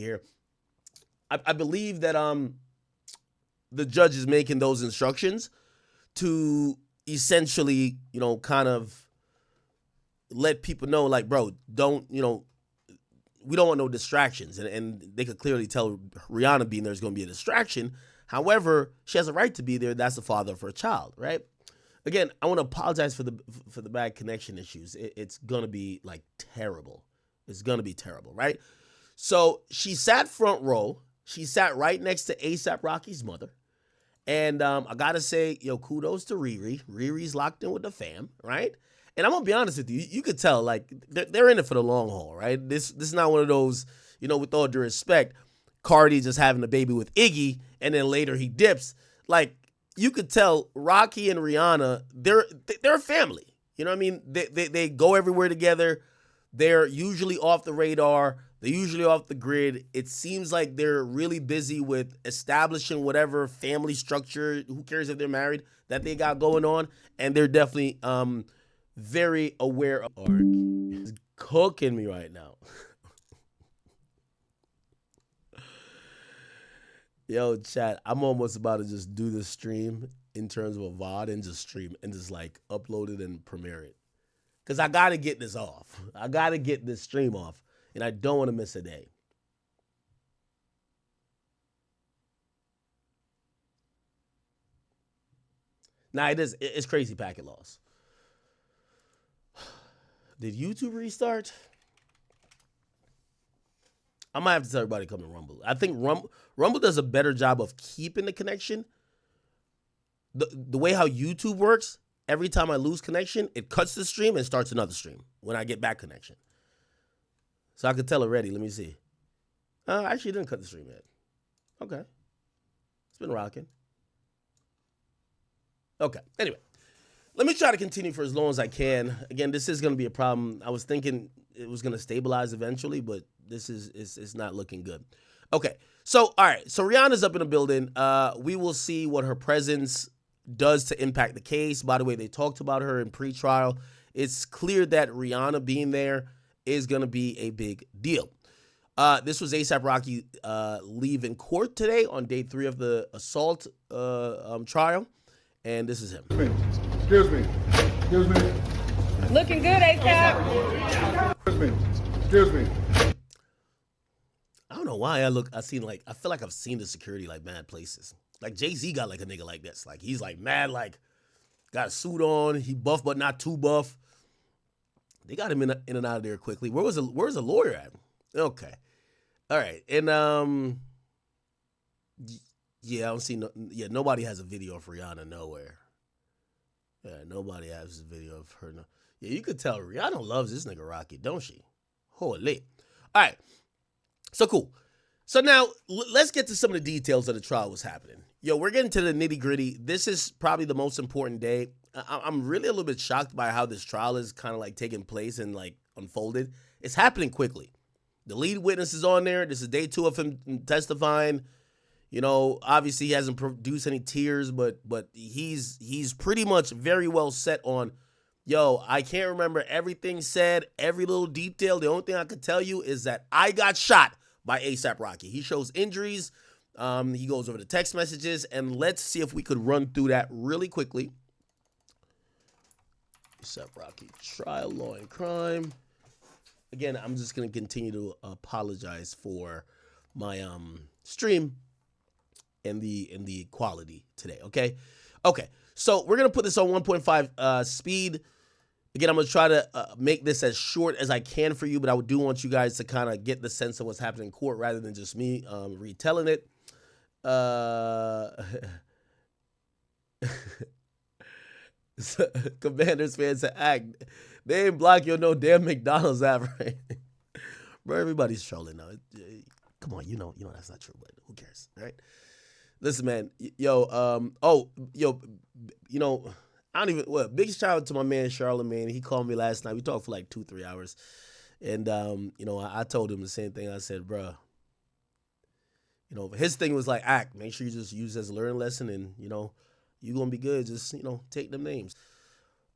here. I believe that the judge is making those instructions to essentially, kind of let people know, like, bro, don't, we don't want no distractions. And they could clearly tell Rihanna being there is going to be a distraction. However, she has a right to be there. That's the father of her child, right? Again, I want to apologize for the bad connection issues. It's going to be like terrible. It's going to be terrible, right? So she sat front row. She sat right next to ASAP Rocky's mother. And I got to say, kudos to Riri. Riri's locked in with the fam, right? And I'm going to be honest with you. You could tell, like, they're in it for the long haul, right? This is not one of those, with all due respect, Cardi just having a baby with Iggy, and then later he dips. Like, you could tell Rocky and Rihanna, they're a family. You know what I mean? They go everywhere together. They're usually off the radar. They're usually off the grid. It seems like they're really busy with establishing whatever family structure, who cares if they're married, that they got going on. And they're definitely very aware of Ark. He's cooking me right now. Yo, chat, I'm almost about to just do this stream in terms of a VOD and just stream and just like upload it and premiere it. Because I got to get this off. I got to get this stream off. And I don't want to miss a day. Now, it's crazy packet loss. Did YouTube restart? I might have to tell everybody to come to Rumble. I think Rumble does a better job of keeping the connection. The way how YouTube works, every time I lose connection, it cuts the stream and starts another stream when I get back connection. So I could tell already. Let me see. Actually, it didn't cut the stream yet. Okay. It's been rocking. Okay. Anyway, let me try to continue for as long as I can. Again, this is going to be a problem. I was thinking it was going to stabilize eventually, but this is not looking good. Okay. So, all right. So Rihanna's up in the building. We will see what her presence does to impact the case. By the way, they talked about her in pre-trial. It's clear that Rihanna being there is going to be a big deal. This was ASAP Rocky leaving court today on day 3 of the assault trial. And this is him. Excuse me. Excuse me. Looking good, ASAP. Excuse me. I don't know why I feel like I've seen the security like mad places. Like Jay-Z got like a nigga like this. Like he's like mad, like got a suit on. He buff, but not too buff. They got him in and out of there quickly. Where's the lawyer at? Okay. All right. And yeah, I don't see nobody has a video of Rihanna nowhere. Yeah, nobody has a video of her. Yeah, you could tell Rihanna loves this nigga Rocky, don't she? Holy. All right. So cool. So now let's get to some of the details of the trial was happening. Yo, we're getting to the nitty gritty. This is probably the most important day. I'm really a little bit shocked by how this trial is kind of like taking place and like unfolded. It's happening quickly. The lead witness is on there. This is day 2 of him testifying. Obviously he hasn't produced any tears, but he's pretty much very well set on, yo, I can't remember everything said, every little detail. The only thing I could tell you is that I got shot by ASAP Rocky. He shows injuries. He goes over the text messages, and let's see if we could run through that really quickly. ASAP Rocky trial, law and crime. Again, I'm just going to continue to apologize for my stream and the quality today, okay? Okay, so we're going to put this on 1.5 speed. Again, I'm going to try to make this as short as I can for you, but I do want you guys to kind of get the sense of what's happening in court rather than just me retelling it. Commanders fans to act. They ain't block your no damn McDonald's app, right? Bro, everybody's trolling now. Come on, you know that's not true, but who cares, right? Listen, man, yo, I don't even, big shout out to my man, Charlamagne. He called me last night. We talked for like 2-3 hours. And, I told him the same thing. I said, bro, his thing was like, make sure you just use it as a learning lesson and, you're going to be good. Just, take them names.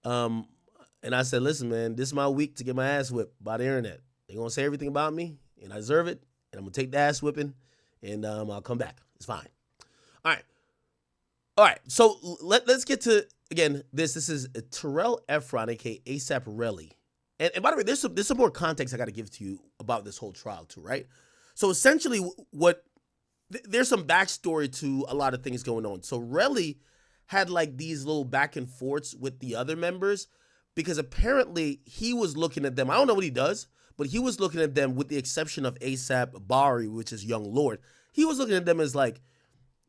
And I said, listen, man, this is my week to get my ass whipped by the internet. They're going to say everything about me, and I deserve it, and I'm gonna take the ass whipping, and I'll come back. It's fine. All right. So let's get to again. This is Terrell Efron, aka ASAP Relly, and by the way, there's some more context I got to give to you about this whole trial too, right? So essentially, there's some backstory to a lot of things going on. So Relly had like these little back and forths with the other members because apparently he was looking at them. I don't know what he does, but he was looking at them with the exception of ASAP Bari, which is Young Lord. He was looking at them as like,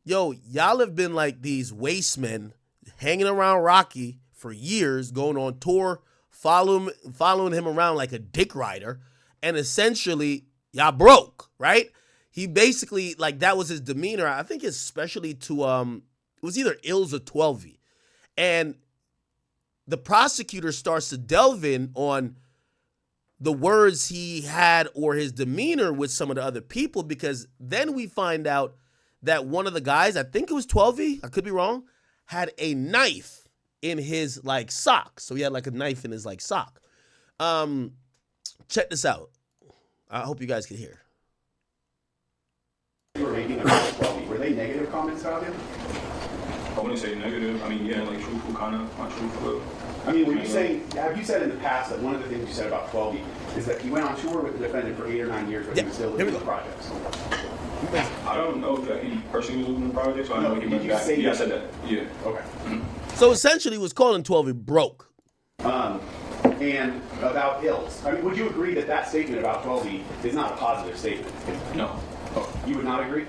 yo, y'all have been like these waste men hanging around Rocky for years, going on tour, following him around like a dick rider, and essentially y'all broke, right? He basically, like, that was his demeanor. I think especially to it was either Ills or 12V. And the prosecutor starts to delve in on the words he had or his demeanor with some of the other people, because then we find out that one of the guys, I think it was 12V, I could be wrong, had a knife in his like sock. So he had like a knife in his like sock. Check this out. I hope you guys can hear. You were making about 12, were they negative comments about him? I wouldn't say negative. I mean, yeah, like truthful, kind of not truthful. I mean, were you saying, have you said in the past that one of the things you said about 12 is that he went on tour with the defendant for 8 or 9 years, but he was still living in the projects? I don't know if that he personally was living in the project, so I know he went back. Say I said that. Yeah. Okay. So essentially, he was calling 12V broke. And about Ills, I mean, would you agree that that statement about 12 is not a positive statement? No. Oh, you would not agree?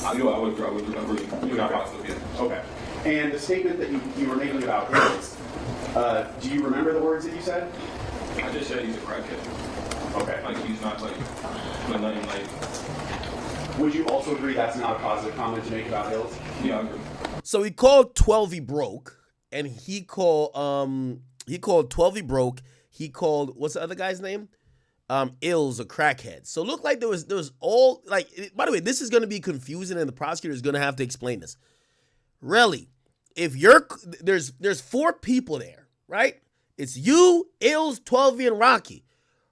I would agree. You're not positive, yeah. Okay. And the statement that you were making about Ills, do you remember the words that you said? I just said he's a crackhead. Okay. Like, he's not like, nothing like. Would you also agree that's not a positive comment to make about Ills? Yeah, I agree. So he called 12V broke, and he called 12V broke. He called, what's the other guy's name? Ills a crackhead. So it looked like there was all like. By the way, this is going to be confusing, and the prosecutor is going to have to explain this. Really, if there's 4 people there, right? It's you, Ills, 12V, and Rocky.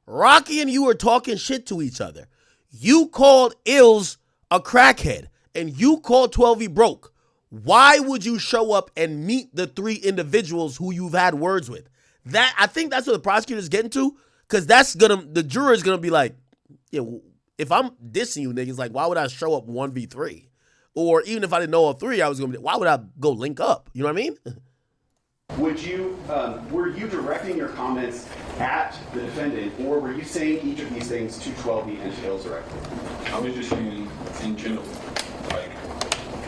Rocky and you are talking shit to each other. You called Ills a crackhead, and you called 12V broke. Why would you show up and meet the 3 individuals who you've had words with? That, I think that's what the prosecutor's getting to, because the juror is gonna be like, yeah, if I'm dissing you niggas, like, why would I show up 1v3? Or even if I didn't know all 3, I was gonna be, why would I go link up? You know what I mean? Would you, were you directing your comments at the defendant, or were you saying each of these things to 12V and to Ills directly? I was just saying in general, like,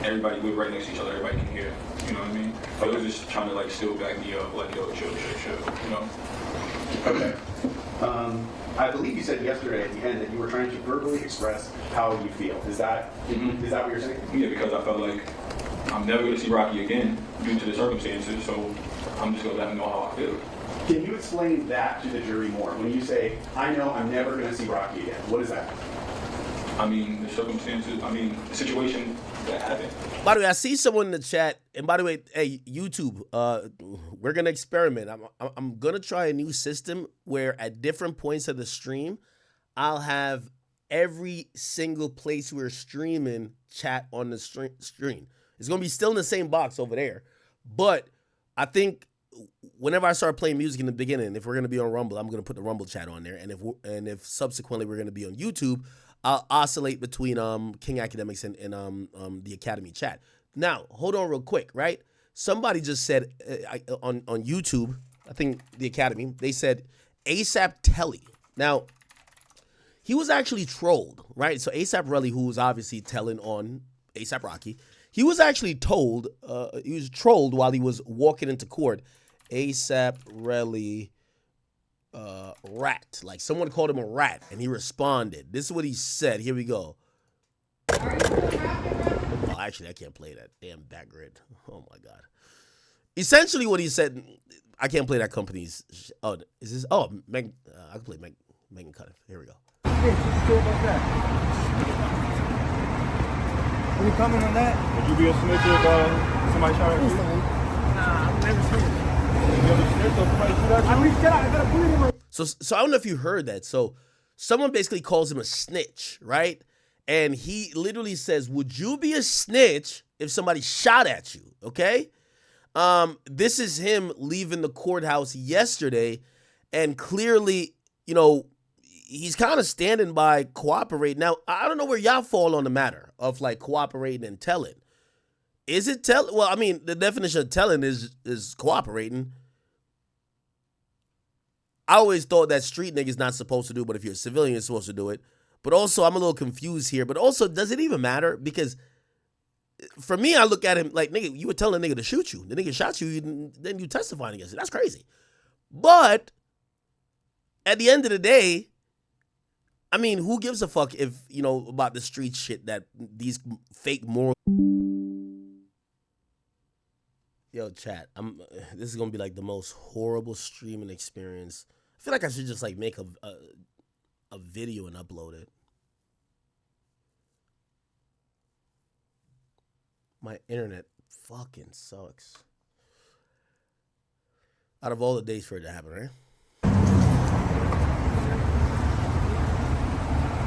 everybody, we're right next to each other, everybody can hear, you know what I mean? But it was just trying to, like, still back me up, like, yo, chill, you know? Okay. I believe you said yesterday at the end that you were trying to verbally express how you feel. Is that what you're saying? Yeah, because I felt like I'm never going to see Rocky again due to the circumstances, so I'm just going to let him know how I feel. Can you explain that to the jury more? When you say, I know I'm never going to see Rocky again, what is that? I mean, the circumstances, the situation that happened. By the way, I see someone in the chat, and by the way, hey, YouTube, we're going to experiment. I'm going to try a new system where at different points of the stream, I'll have every single place we're streaming chat on the screen. It's going to be still in the same box over there, but I think whenever I start playing music in the beginning, if we're going to be on Rumble, I'm going to put the Rumble chat on there, and if subsequently we're going to be on YouTube, I'll oscillate between King Akademiks and the Academy chat. Now, hold on real quick, right? Somebody just said on YouTube, I think the Academy, they said ASAP Telly. Now, he was actually trolled, right? So ASAP Relly, who was obviously telling on ASAP Rocky, he was actually told, he was trolled while he was walking into court. ASAP Relly rat. Like, someone called him a rat, and he responded. This is what he said. Here we go. Oh, actually, I can't play that damn backgrid. Oh, my God. Essentially, what he said, I can't play that company's. Oh, is this? Oh, I can play Megan Cutter. Here we go. Any comment on that? Would you be a snitch if somebody shot at you? Nah, I've never seen it. You ever snitched or somebody shoot at you? I reached out, I got a bullet in my... So I don't know if you heard that. So someone basically calls him a snitch, right? And he literally says, would you be a snitch if somebody shot at you? Okay? This is him leaving the courthouse yesterday, and clearly, he's kind of standing by cooperating. Now, I don't know where y'all fall on the matter of like cooperating and telling. Is it well, I mean, the definition of telling is cooperating. I always thought that street nigga's not supposed to do it, but if you're a civilian, you're supposed to do it. But also, I'm a little confused here. But also, does it even matter? Because for me, I look at him like, nigga, you were telling a nigga to shoot you. The nigga shot you, then you testifying against it. That's crazy. But at the end of the day, I mean, who gives a fuck if, about the street shit that these fake moral... Yo, chat, this is going to be like the most horrible streaming experience. I feel like I should just like make a video and upload it. My internet fucking sucks. Out of all the days for it to happen, right?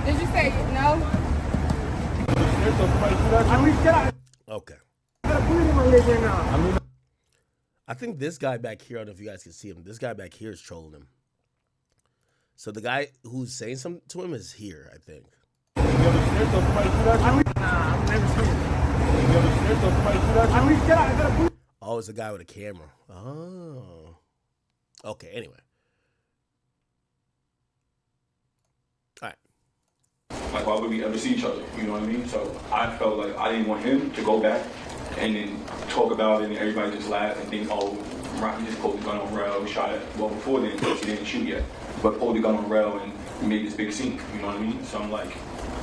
Did you say no? Okay. I think this guy back here, I don't know if you guys can see him. This guy back here is trolling him. So the guy who's saying something to him is here, I think. Oh, it's a guy with a camera. Oh. Okay, anyway. All right. Like, why would we ever see each other? You know what I mean? So I felt like I didn't want him to go back and then talk about it and everybody just laugh and think, oh, Rocky just pulled the gun on Rel, shot it. Well, before then, he didn't shoot yet, but pulled the gun on Rel and made this big scene. You know what I mean? So I'm like,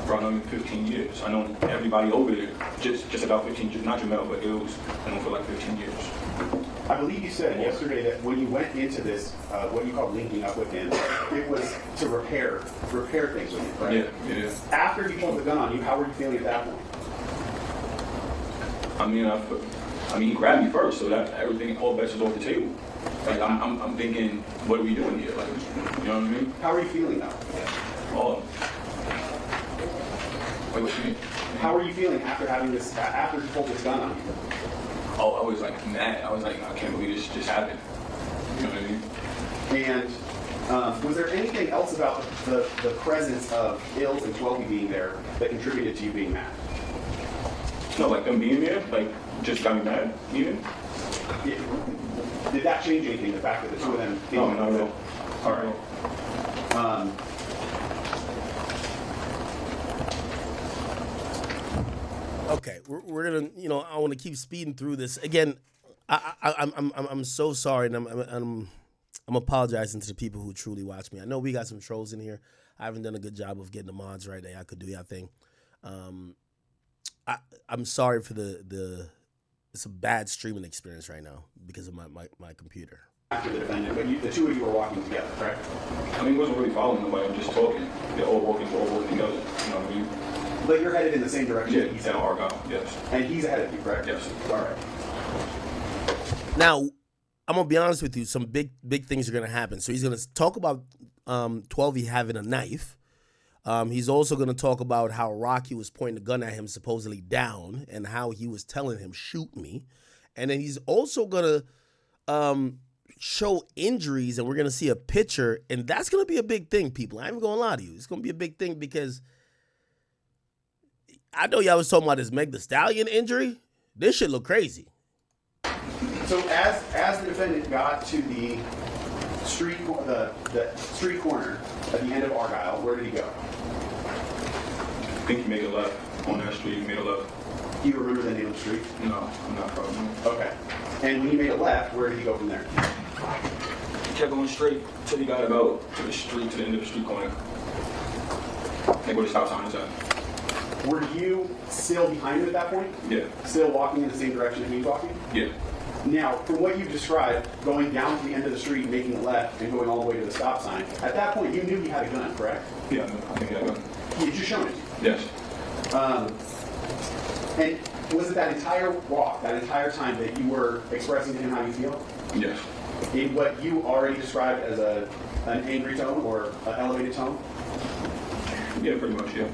bro, I know him 15 years. I know everybody over there, just about 15 years. Not Jamel, but Ills, I know for like 15 years. I believe you said yesterday that when you went into this, what you call linking up with him, it was to repair things with him, right? Yeah. After he pulled the gun on you, how were you feeling at that point? I mean, he grabbed me first, so that everything, all bets is off the table. Like, I'm thinking, what are we doing here? Like, you know what I mean? How are you feeling now? Oh. Wait, what you mean? How are you feeling after having this? After he pulled this gun on you? Oh, I was like mad. I was like, I can't believe this just happened. You know what I mean? And was there anything else about the presence of Ills and 12 being there that contributed to you being mad? No, like them being there, like just got me mad, even. Yeah. Did that change anything? The fact that the two of them came No, not at all. All right. Okay, we're gonna, I want to keep speeding through this again. I'm so sorry, and I'm apologizing to the people who truly watch me. I know we got some trolls in here. I haven't done a good job of getting the mods right. I could do your thing. I'm sorry for it's a bad streaming experience right now because of my computer. After the defendant, but the two of you were walking together, correct? I mean, it wasn't really following nobody. I'm just talking. They're all walking together. You know what I mean? But you're headed in the same direction. Yeah, he's at Argyle. Yes. And he's ahead of you, correct? Yes. All right. Now, I'm gonna be honest with you. Some big things are gonna happen. So he's gonna talk about 12 having a knife. He's also gonna talk about how Rocky was pointing the gun at him, supposedly down, and how he was telling him, "Shoot me." And then he's also gonna show injuries, and we're gonna see a picture, and that's gonna be a big thing, people. I ain't even gonna lie to you. It's gonna be a big thing because I know y'all was talking about this Meg Thee Stallion injury. This shit look crazy. So as the defendant got to the street corner at the end of Argyle, where did he go? I think he made a left on that street. He made a left. Do you remember the name of the street? No, I'm not proud of him. Okay. And when he made a left, where did he go from there? He kept going straight till he got about to the street, to the end of the street corner. Like where the stop sign is at. Were you still behind him at that point? Yeah. Still walking in the same direction that he was walking? Yeah. Now, from what you've described, going down to the end of the street, making a left, and going all the way to the stop sign, at that point, you knew he had a gun, correct? Yeah, I think he had a gun. He had just shown it. Yes. And was it that entire walk, that entire time, that you were expressing to him how you feel? Yes. In what you already described as an angry tone or an elevated tone? Yeah, pretty much, yeah.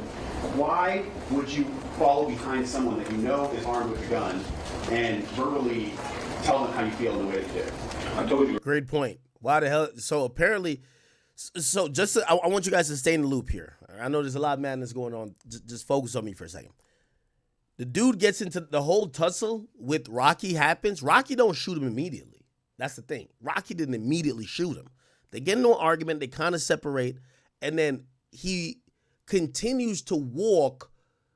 Why would you follow behind someone that you know is armed with a gun and verbally tell them how you feel in the way that you did? I told you. Great point. Why the hell? So apparently, so just to, I want you guys to stay in the loop here. I know there's a lot of madness going on. Just focus on me for a second. The dude gets into the whole tussle with Rocky happens. Rocky don't shoot him immediately. That's the thing. Rocky didn't immediately shoot him. They get into an argument. They kind of separate. And then he continues to walk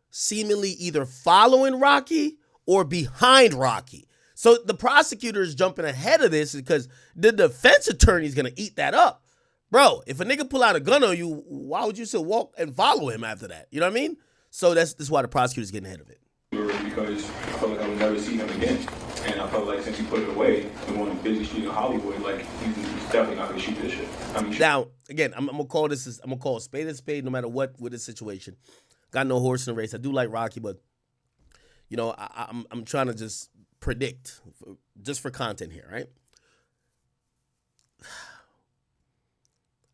seemingly either following Rocky or behind Rocky. So the prosecutor is jumping ahead of this because the defense attorney is going to eat that up. Bro, if a nigga pull out a gun on you, why would you still walk and follow him after that? You know what I mean? So that's why the prosecutor's getting ahead of it. Because I felt like I would never see him again. And I felt like since he put it away and on the busy street in Hollywood, like he's definitely not gonna shoot this shit. I mean, now again, I'm gonna call a spade no matter what with this situation. Got no horse in the race. I do like Rocky, but you know I'm trying to just predict just for content here, right?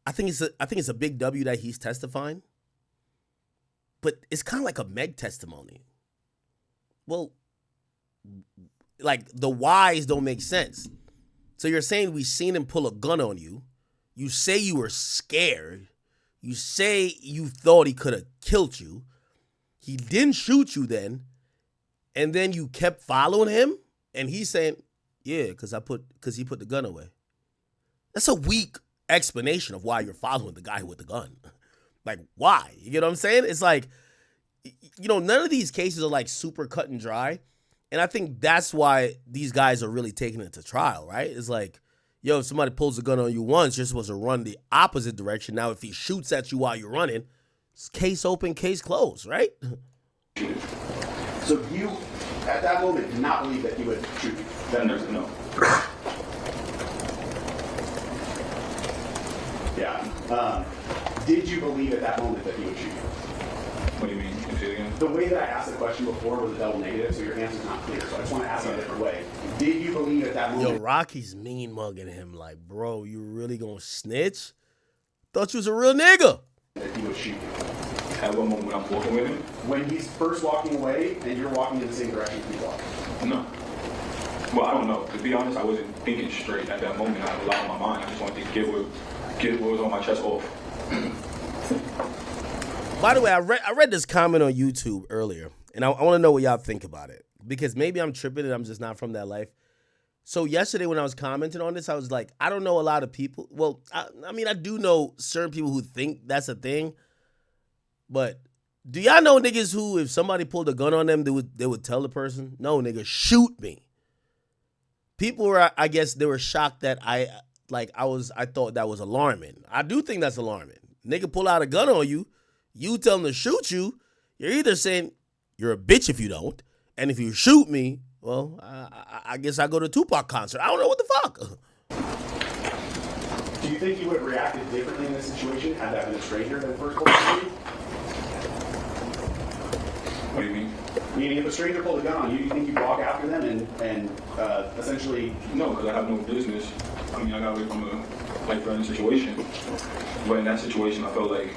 I think it's a big W that he's testifying, but it's kind of like a Meg testimony. Well, like the whys don't make sense. So you're saying we seen him pull a gun on you. You say you were scared. You say you thought he could have killed you. He didn't shoot you then. And then you kept following him. And he's saying, yeah, because he put the gun away. That's a weak explanation of why you're following the guy with the gun. Like, why? You get what I'm saying? It's like, you know, none of these cases are like super cut and dry. And I think that's why these guys are really taking it to trial, right? It's like, yo, if somebody pulls a gun on you once, you're supposed to run the opposite direction. Now, if he shoots at you while you're running, it's case open, case closed, right? So you, at that moment, did not believe that he would shoot you? Then there's no. Yeah. Did you believe at that moment that he would shoot you? what do you mean? Can you say it again? The way that I asked the question before was a double negative, so your answer's not clear. So I just want to ask it a different way. Did you believe at that moment? Yo, Rocky's mean mugging him like, bro, you really gonna snitch? Thought you was a real nigga. That he would shoot you? At what moment when I'm walking with him? When he's first walking away and you're walking in the same direction he's walking? No. Well, I don't know. To be honest, I wasn't thinking straight at that moment. I had a lot on my mind. I just wanted to get what was on my chest off. By the way, I read this comment on YouTube earlier, and I want to know what y'all think about it. Because maybe I'm tripping and I'm just not from that life. So yesterday when I was commenting on this, I was like, I don't know a lot of people. Well, I mean, I do know certain people who think that's a thing. But do y'all know niggas who, if somebody pulled a gun on them, they would tell the person, no, nigga, shoot me. People were, I guess, they were shocked that I thought that was alarming. I do think that's alarming. Nigga pull out a gun on you, you tell them to shoot you, you're either saying you're a bitch if you don't, and if you shoot me, well, I guess I go to a Tupac concert. I don't know what the fuck. Do you think you would have reacted differently in this situation had that been a stranger than first pulled the gun? What do you mean? Meaning, if a stranger pulled a gun on you, do you think you'd walk after them and essentially... No, because I have no business. I mean, I got away from a life-threatening situation. But in that situation, I felt like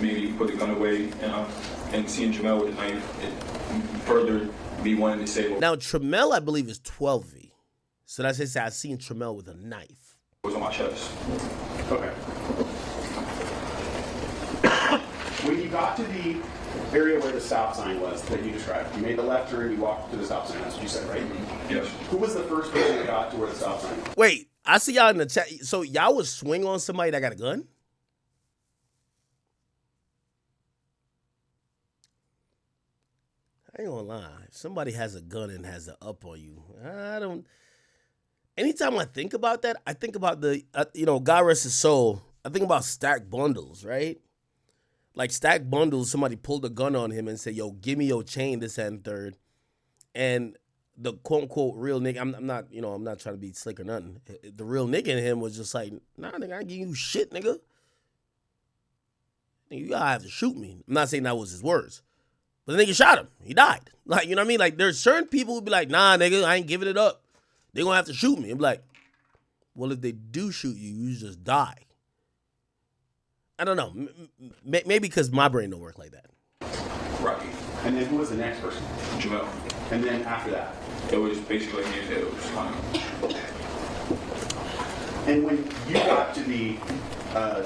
maybe he put the gun away and seeing Jamel with the knife, it further me wanting to say... Now, Tramel, I believe, is 12V. So that's just say I seen Tramel with a knife. It was on my chest. Okay. When you got to the area where the stop sign was that you described, you made the left turn, you walked to the stop sign, that's what you said, right? Yes. Who was the first person that got to where the stop sign was? Wait, I see y'all in the chat. So y'all would swing on somebody that got a gun? I ain't gonna lie. If somebody has a gun and has it up on you, I don't... Anytime I think about that, I think about the, God rest his soul, I think about Stack Bundles, right? Like Stack Bundles, somebody pulled a gun on him and said, yo, give me your chain, this and third. And the quote-unquote real nigga, I'm not trying to be slick or nothing. The real nigga in him was just like, nah, nigga, I ain't giving you shit, nigga. You gotta have to shoot me. I'm not saying that was his words. But the nigga shot him. He died. Like, you know what I mean? Like, there's certain people who be like, nah, nigga, I ain't giving it up. They gonna have to shoot me. I'm like, well, if they do shoot you, you just die. I don't know. Maybe because my brain don't work like that. Rocky. And then who was the next person? Jamel. And then after that? It was basically like it was kind of. And when you got to the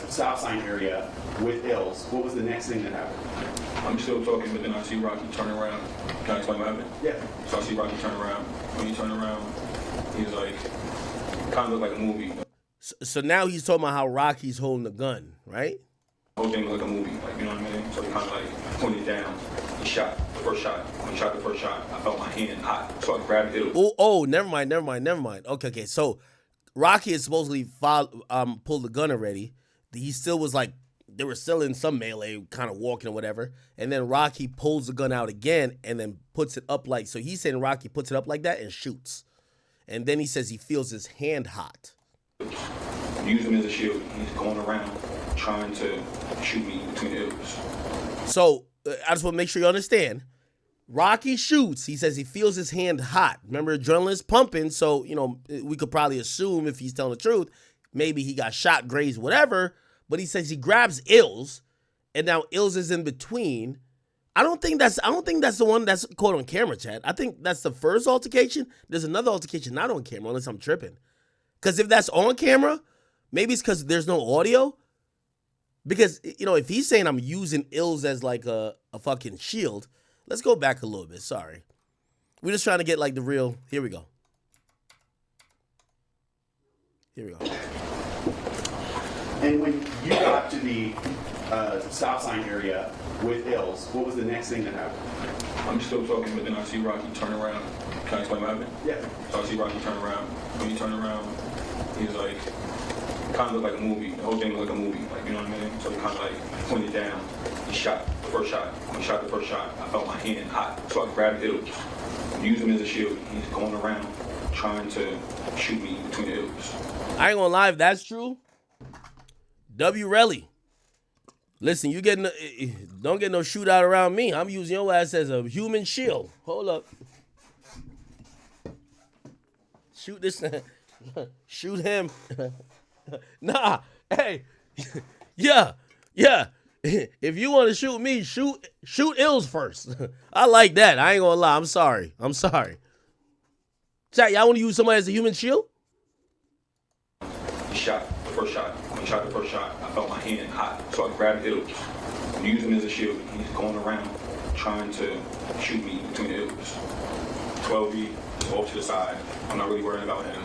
stop sign area with Ills, what was the next thing that happened? I'm still talking, but then I see Rocky turn around. Can I explain what happened? Yeah. So I see Rocky turn around. When he turned around, he was like, kind of looked like a movie. So now he's talking about how Rocky's holding the gun, right? The whole thing was like a movie, like, you know what I mean? So he kind of like pointed down. He shot the first shot. When he shot the first shot, I felt my hand hot. So I grabbed it. Oh, never mind. Okay. So Rocky had supposedly pulled the gun already. He still was like, they were still in some melee, kind of walking or whatever. And then Rocky pulls the gun out again and then puts it up like, so he's saying Rocky puts it up like that and shoots. And then he says he feels his hand hot. Use him as a shield. He's going around trying to shoot me between the ears. So I just want to make sure you understand. Rocky shoots. He says he feels his hand hot. Remember, adrenaline's pumping, so, you know, we could probably assume if he's telling the truth, maybe he got shot, grazed, whatever. But he says he grabs Ills, and now Ills is in between. I don't think that's the one that's caught on camera, Chad. I think that's the first altercation. There's another altercation not on camera, unless I'm tripping. Because if that's on camera, maybe it's because there's no audio. Because, you know, if he's saying I'm using Ills as like a fucking shield, let's go back a little bit. Sorry. We're just trying to get like the real. Here we go. And when you got to the stop sign area with Ills, what was the next thing that happened? I'm still talking, but then I see Rocky turn around. Can I explain what happened? Yeah. So I see Rocky turn around. When he turned around, he was like, kind of looked like a movie. The whole thing was like a movie, like, you know what I mean? So he kind of like pointed down. He shot the first shot. When he shot the first shot, I felt my hand hot. So I grabbed it. Use him as a shield. He's going around trying to shoot me between the ears. I ain't gonna lie, if that's true, W. Relly. Listen, you getting don't get no shootout around me. I'm using your ass as a human shield. Hold up. Shoot this. Shoot him. Nah. Hey. Yeah. If you want to shoot me, shoot Ills first. I like that. I ain't gonna lie. I'm sorry. Chat, y'all want to use somebody as a human shield? He shot the first shot. When he shot the first shot, I felt my hand hot. So I grabbed it. Use him as a shield. He's going around trying to shoot me between the ears. 12B is off to the side. I'm not really worried about him.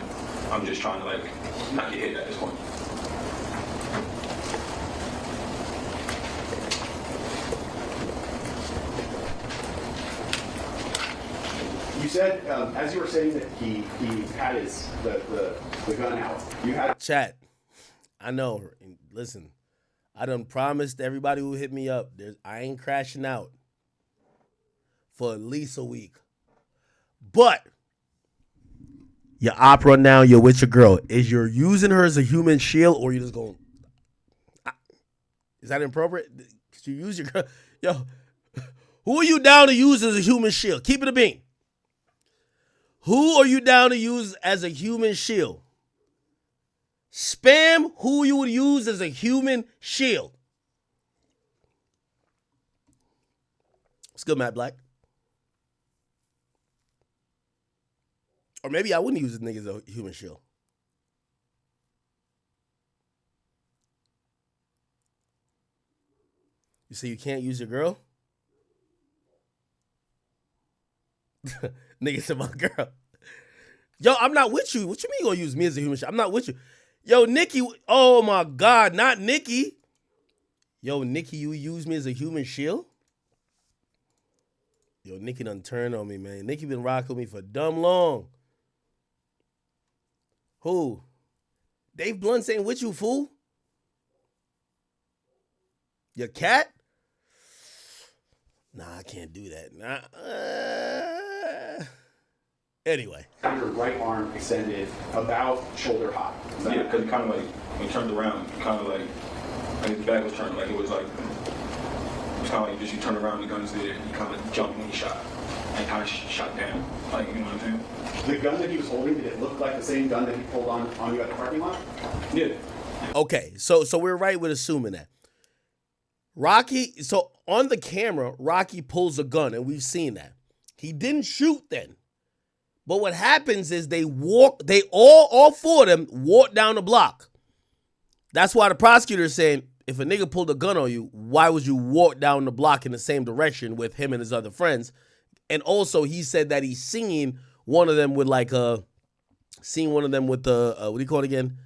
I'm just trying to like not get hit at this point. You said, as you were saying that he had the gun out, you had... Chat, I know. Listen, I done promised everybody who hit me up, I ain't crashing out for at least a week. But your opera now, you're with your girl. Is you're using her as a human shield, or you just going? Is that inappropriate? Could you use your girl? Yo, who are you down to use as a human shield? Keep it a bean. Who are you down to use as a human shield? Spam who you would use as a human shield. What's good, Matt Black? Or maybe I wouldn't use this nigga as a human shield. You say you can't use your girl? Nigga said my girl. Yo, I'm not with you. What you mean you gonna use me as a human shield? I'm not with you. Yo, Nikki. Oh my God, not Nikki. Yo, Nikki, you use me as a human shield? Yo, Nikki done turned on me, man. Nikki been rocking with me for dumb long. Who? Dave Blunt's ain't with you, fool. Your cat? Nah, I can't do that. Nah. Anyway. Your right arm extended about shoulder high. Yeah, because kind of like, when he turned around, kind of like his back was turned, like it was like, it was kind of like just you turned around, the gun's there, and he kind of jumped when he shot, and kind of shot down, like, you know what I'm saying? The gun that he was holding, did it look like the same gun that he pulled on you at the parking lot? Yeah. Okay, so we're right with assuming that. Rocky, so on the camera, Rocky pulls a gun, and we've seen that. He didn't shoot then. But what happens is they all four of them walk down the block. That's why the prosecutor is saying, if a nigga pulled a gun on you, why would you walk down the block in the same direction with him and his other friends? And also, he said that he's seen one of them with what do you call it again?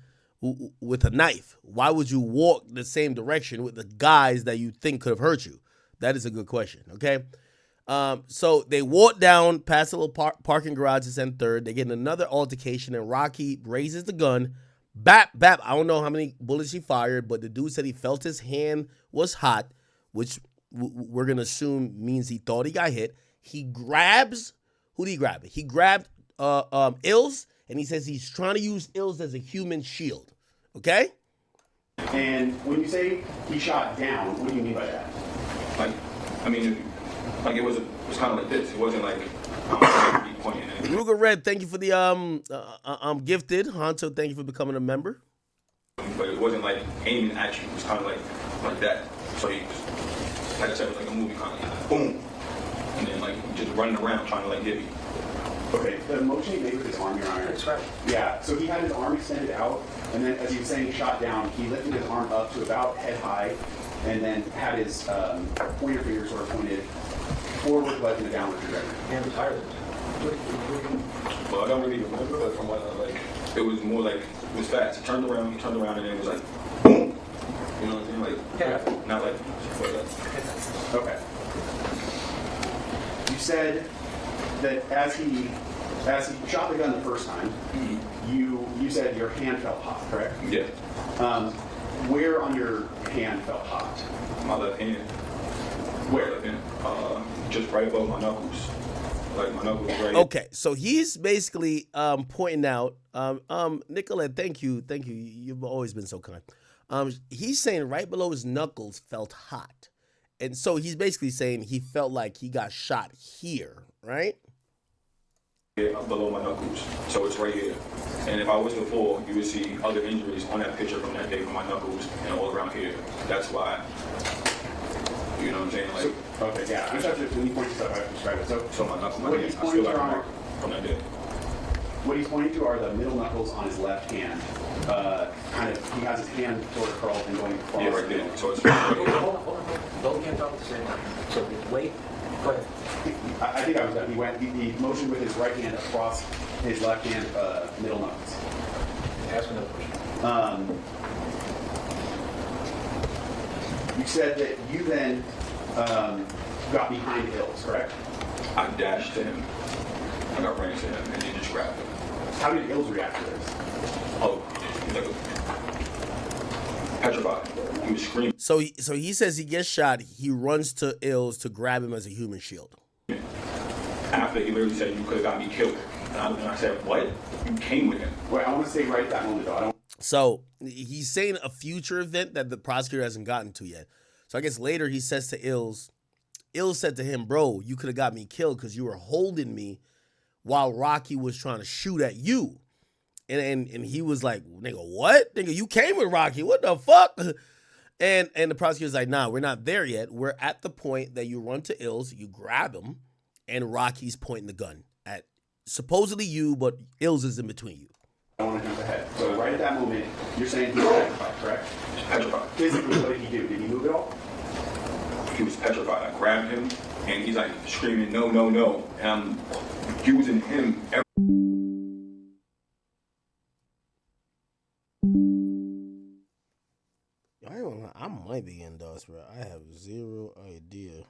With a knife. Why would you walk the same direction with the guys that you think could have hurt you? That is a good question, okay? So they walk down past the little parking garages and third. They get in another altercation, and Rocky raises the gun. Bap. I don't know how many bullets he fired, but the dude said he felt his hand was hot, which we're going to assume means he thought he got hit. He grabs, who did he grab? He grabbed Ills, and he says he's trying to use Ills as a human shield. Okay? And when you say he shot down, what do you mean by that? It was kind of like this. It wasn't like pointing at it. Ruger Red, thank you for the gifted. Honto, thank you for becoming a member. But it wasn't like aiming at you. It was kind of like that. So he was, like I said, it was like a movie kind of like boom, and then like just running around trying to like hit me. Okay, the motion he made with his arm, Your Honor. That's right. Yeah, so he had his arm extended out, and then as he was saying shot down, he lifted his arm up to about head high, and then had his pointer finger sort of pointed forward, but in a downward trajectory. And retired. Well, I don't really remember, but from what it was more like it was fast. He turned around, and then it was like boom. You know what I'm saying? Like not like. Okay. You said that as he shot the gun the first time, you said your hand felt hot, correct? Yeah. Where on your hand felt hot? My left hand. Where? Left hand. Just right above my knuckles. Like my knuckles right. Okay, so he's basically pointing out, Nicolette, thank you. You've always been so kind. He's saying right below his knuckles felt hot. And so he's basically saying he felt like he got shot here, right? Yeah, below my knuckles. So it's right here. And if I was to fall, you would see other injuries on that picture from that day from my knuckles and all around here. That's why. You know what I'm saying? Like, okay, yeah. I'm just when he points to stuff, I have to describe it. So my knuckles, what he's pointing to from that day. What he's pointing to are the middle knuckles on his left hand. He has his hand sort of curled and going across. Yeah, right there. So it's Hold on. Both hands up at the same time. So wait. Go ahead. I think I was done. He motioned with his right hand across his left hand middle knuckles. Ask another question. You said that you then got behind Hills, correct? I dashed to him. I got ran to him and then just grabbed him. How did Hills react to this? Oh, like petrified. He was screaming. So he says he gets shot. He runs to Ills to grab him as a human shield. After he literally said, "You could have got me killed," and I said, "What? You came with him?" Wait, I want to stay right at that moment, though. So he's saying a future event that the prosecutor hasn't gotten to yet. So I guess later he says to Ills said to him, "Bro, you could have got me killed because you were holding me while Rocky was trying to shoot at you." And he was like, "Nigga, what? Nigga, you came with Rocky. What the fuck?" And the prosecutor's like, "Nah, we're not there yet. We're at the point that you run to Ills, you grab him, and Rocky's pointing the gun at supposedly you, but Ills is in between you." I want to jump ahead. So right at that moment, you're saying he was petrified, correct? Petrified. Physically, what did he do? Did he move at all? He was petrified. I grabbed him, and he's like screaming, "No, no, no!" And I'm using him. I might be endorsed, bro. I have zero idea.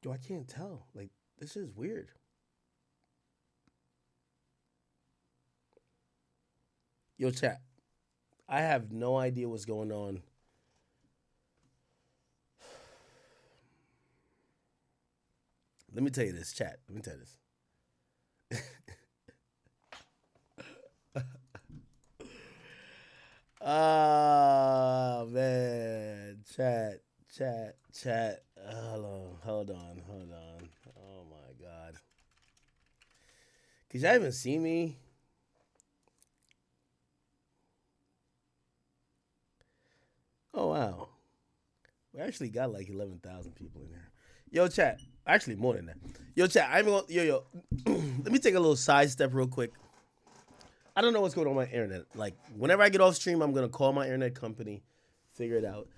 Yo, I can't tell. Like, this is weird. Yo, chat. I have no idea what's going on. Let me tell you this, chat. Let me tell you this. Oh, man. Chat. Hold on. Oh, my God. Cause y'all haven't seen me. Oh wow. We actually got like 11,000 people in here. Yo, chat. Actually, more than that. Yo, chat. I'm gonna yo. Let me take a little side step real quick. I don't know what's going on with my internet. Like, whenever I get off stream, I'm gonna call my internet company, figure it out.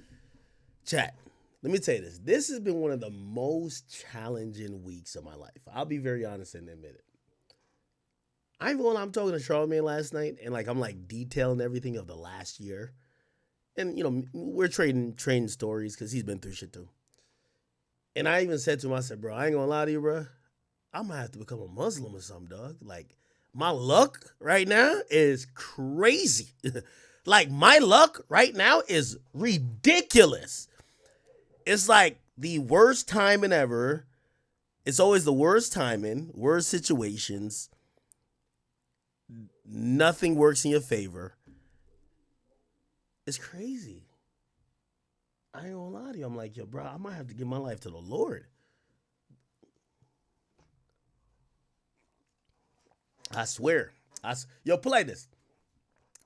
Chat. Let me tell you this. This has been one of the most challenging weeks of my life. I'll be very honest and admit it. I'm talking to Charlamagne last night, and like I'm like detailing everything of the last year. And, you know, we're trading stories because he's been through shit too. And I even said to him, I said, bro, I ain't gonna lie to you, bro. I might have to become a Muslim or something, dog. Like, my luck right now is crazy. Like, my luck right now is ridiculous. It's like the worst timing ever. It's always the worst timing, worst situations. Nothing works in your favor. It's crazy. I ain't gonna lie to you. I'm like, yo, bro, I might have to give my life to the Lord. I swear. Yo, put like this.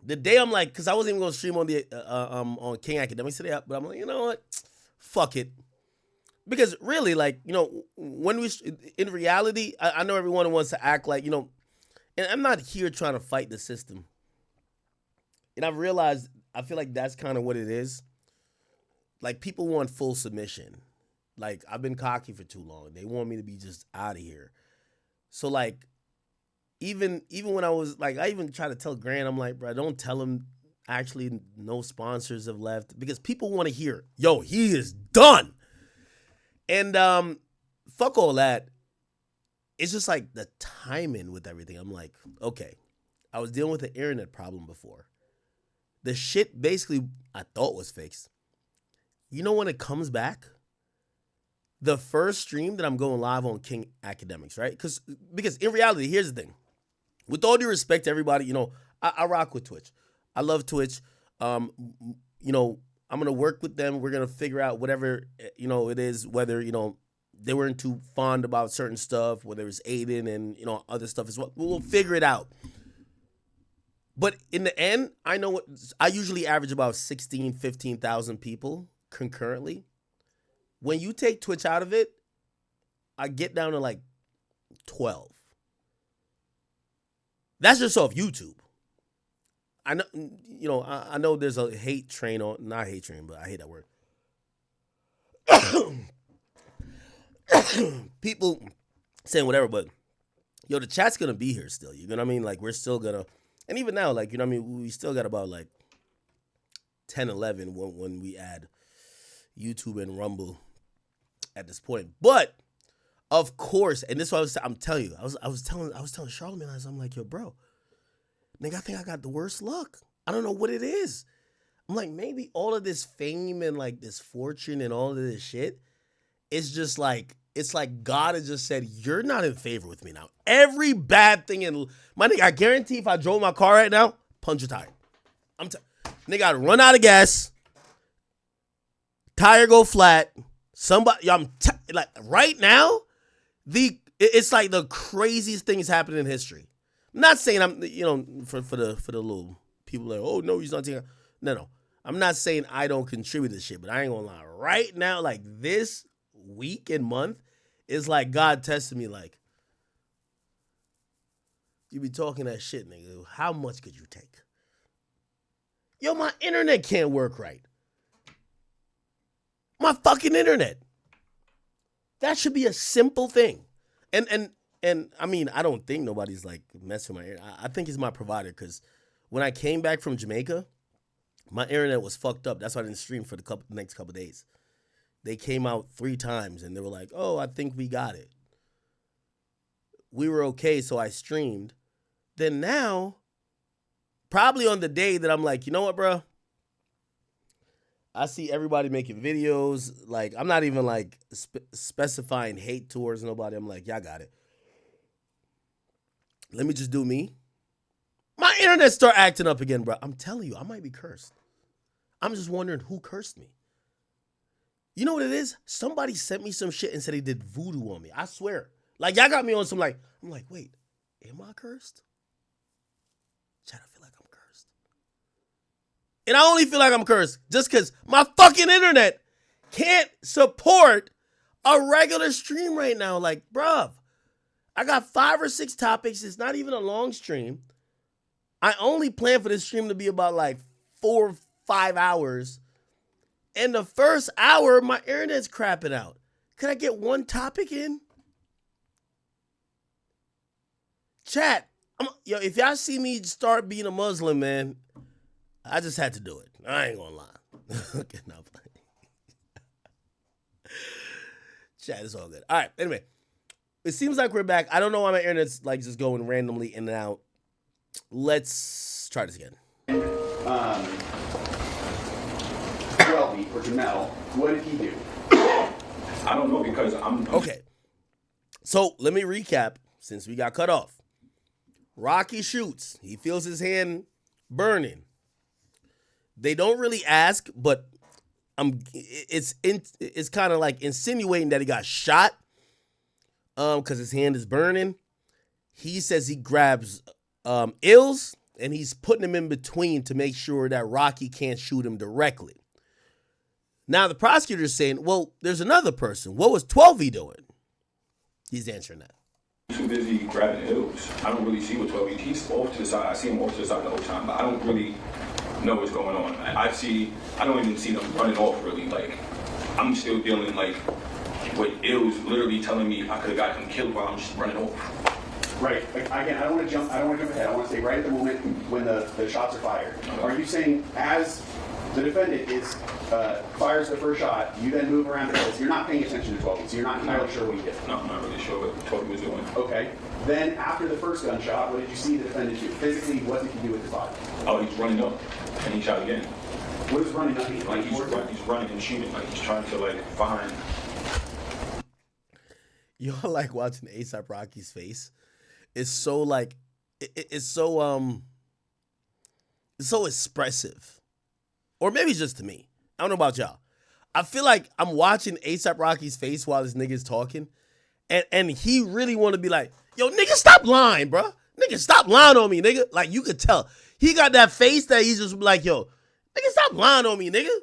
The day I'm like, because I wasn't even gonna stream on the on King Akademiks today, but I'm like, you know what? Fuck it. Because really, like, you know, when we in reality, I know everyone wants to act like, you know, and I'm not here trying to fight the system. And I've realized, I feel like that's kind of what it is. Like, people want full submission. Like, I've been cocky for too long. They want me to be just out of here. So, like, even when I was, like, I even try to tell Grant, I'm like, bro, don't tell him actually no sponsors have left. Because people want to hear, yo, he is done. And fuck all that. It's just, like, the timing with everything. I'm like, okay, I was dealing with an internet problem before. The shit basically I thought was fixed. You know when it comes back? The first stream that I'm going live on King Akademiks, right? Because in reality, here's the thing. With all due respect to everybody, you know, I rock with Twitch. I love Twitch. You know, I'm going to work with them. We're going to figure out whatever, you know, it is, whether, you know, they weren't too fond about certain stuff, whether it's Aiden and, you know, other stuff as well. We'll figure it out. But in the end, I know what I usually average about 16, 15,000 people concurrently. When you take Twitch out of it, I get down to like 12. That's just off YouTube. I know, you know, I know there's a hate train on, not hate train, but I hate that word. People saying whatever, but yo, the chat's gonna be here still. You know what I mean? Like, we're still gonna. And even now, like, you know what I mean? We still got about, like, 10, 11 when we add YouTube and Rumble at this point. But, of course, and this is what I'm telling you. I was telling Charlamagne, I'm like, yo, bro, nigga, I think I got the worst luck. I don't know what it is. I'm like, maybe all of this fame and, like, this fortune and all of this shit, it's just like, it's like God has just said, you're not in favor with me now. Every bad thing in my nigga, I guarantee if I drove my car right now, punch a tire. Nigga, I'd run out of gas, tire go flat. Somebody, like right now, it's like the craziest things happening in history. I'm not saying I'm, you know, for the little people like, oh no, he's not taking. No. I'm not saying I don't contribute to this shit, but I ain't gonna lie. Right now, like this week and month, it's like God tested me like, you be talking that shit, nigga. How much could you take? Yo, my internet can't work right. My fucking internet. That should be a simple thing. And I mean, I don't think nobody's like messing with my internet. I think it's my provider, because when I came back from Jamaica, my internet was fucked up. That's why I didn't stream for the next couple days. They came out 3 times and they were like, oh, I think we got it. We were okay, so I streamed. Then now, probably on the day that I'm like, you know what, bro? I see everybody making videos. Like, I'm not even like specifying hate towards nobody. I'm like, y'all got it. Let me just do me. My internet start acting up again, bro. I'm telling you, I might be cursed. I'm just wondering who cursed me. You know what it is? Somebody sent me some shit and said he did voodoo on me. I swear. Like, y'all got me on some like, I'm like, wait, am I cursed? Chat, I feel like I'm cursed. And I only feel like I'm cursed just because my fucking internet can't support a regular stream right now. Like, bruv, I got 5 or 6 topics. It's not even a long stream. I only plan for this stream to be about like 4 or 5 hours. And the first hour, my internet's crapping out. Could I get one topic in? Chat, if y'all see me start being a Muslim, man, I just had to do it. I ain't gonna lie. Okay, no. Chat, it's all good. All right, anyway. It seems like we're back. I don't know why my internet's like just going randomly in and out. Let's try this again. Welby or Jamel, what did he do? I don't know because I'm Okay. So let me recap since we got cut off. Rocky shoots. He feels his hand burning. They don't really ask, but it's kind of like insinuating that he got shot because his hand is burning. He says he grabs Ills and he's putting him in between to make sure that Rocky can't shoot him directly. Now the prosecutor is saying, well, there's another person. What was 12E doing? He's answering that. too busy grabbing hills. I don't really see what 12 is. He's off to the side. I see him off to the side the whole time, but I don't really know what's going on. I don't even see them running off really. Like, I'm still dealing like with Ills literally telling me I could have got him killed while I'm just running off. Right. Again, I don't want to jump ahead. I want to stay right at the moment when the shots are fired. Are you saying as the defendant fires the first shot, you then move around the hills? You're not paying attention to 12, so you're not entirely sure what he did? No, I'm not really sure what 12 was doing. Okay. Then after the first gunshot, what did you see the defendant do? Physically, what did he do with his body? Oh, he's running up, and he shot again. What does running up mean? Like he's running and shooting, like he's trying to like find. Y'all like watching A$AP Rocky's face? It's so like it's so expressive. Or maybe it's just to me. I don't know about y'all. I feel like I'm watching A$AP Rocky's face while this nigga's talking. And he really want to be like, yo, nigga, stop lying, bro. Nigga, stop lying on me, nigga. Like, you could tell. He got that face that he's just like, yo, nigga, stop lying on me, nigga.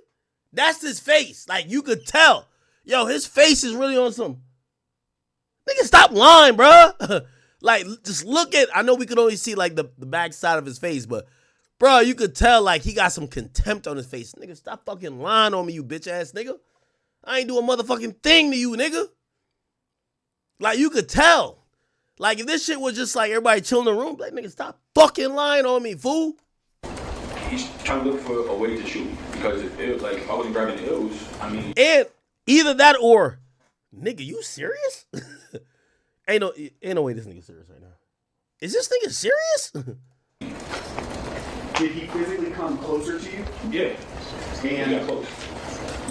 That's his face. Like, you could tell. Yo, his face is really on some. Nigga, stop lying, bro. Like, just look at, I know we could only see, like, the back side of his face, but, bro, you could tell, like, he got some contempt on his face. Nigga, stop fucking lying on me, you bitch-ass nigga. I ain't do a motherfucking thing to you, nigga. Like, you could tell. Like, if this shit was just, like, everybody chilling in the room, like, nigga, stop fucking lying on me, fool. He's trying to look for a way to shoot, because if I wasn't grabbing the Ills, I mean. And either that or, nigga, you serious? Ain't no way this nigga's serious right now. Is this nigga serious? Did he physically come closer to you? Yeah. And he got close.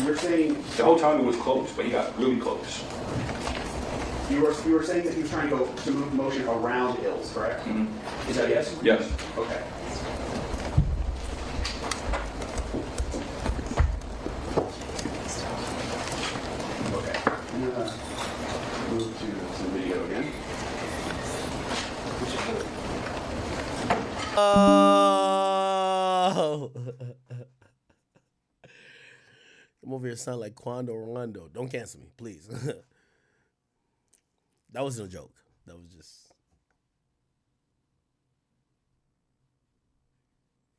You're saying The whole time it was close, but he got really close. you were saying that he was trying to move motion around Ills, correct? Mm-hmm. Is that yes? Yes. Okay. Okay. I'm gonna move to some video again. Oh. I'm over here sounding like Quando Rondo. Don't cancel me, please. That wasn't a joke. That was just.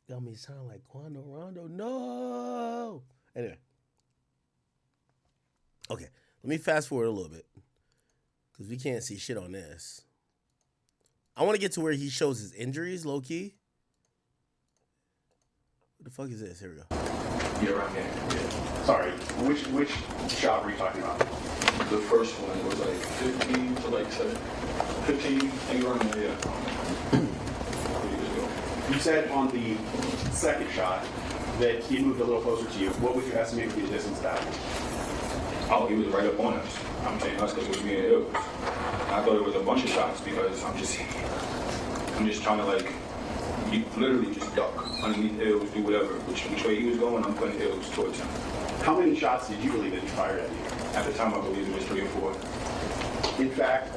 Got me sounding like Quando Rondo. No. Anyway. Okay. Let me fast forward a little bit. Because we can't see shit on this. I want to get to where he shows his injuries, low key. What the fuck is this? Here we go. Yeah, right here. Yeah. Sorry. Which shot were you talking about? The first one was like 15 to like 15, and around there, yeah. You said on the second shot that he moved a little closer to you. What would you estimate would be the distance of that one? Oh, he was right up on us. I'm saying us because it was me and Ills. I thought it was a bunch of shots because I'm just trying to like, you literally just duck underneath Ills, do whatever. Which way he was going, I'm putting Ills towards him. How many shots did you believe that he fired at you? At the time, I believe it was 3 or 4. In fact,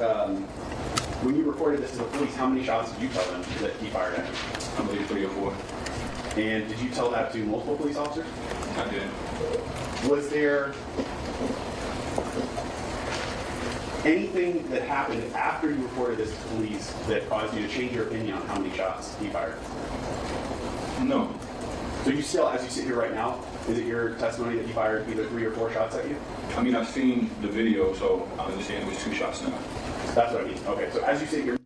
When you reported this to the police, how many shots did you tell them that he fired at you? I believe 3 or 4. And did you tell that to multiple police officers? I did. Was there anything that happened after you reported this to police that caused you to change your opinion on how many shots he fired? No. So you still, as you sit here right now, is it your testimony that he fired either 3 or 4 shots at you? I mean, I've seen the video, so I understand it was 2 shots now. That's what I mean. Okay, so as you sit here,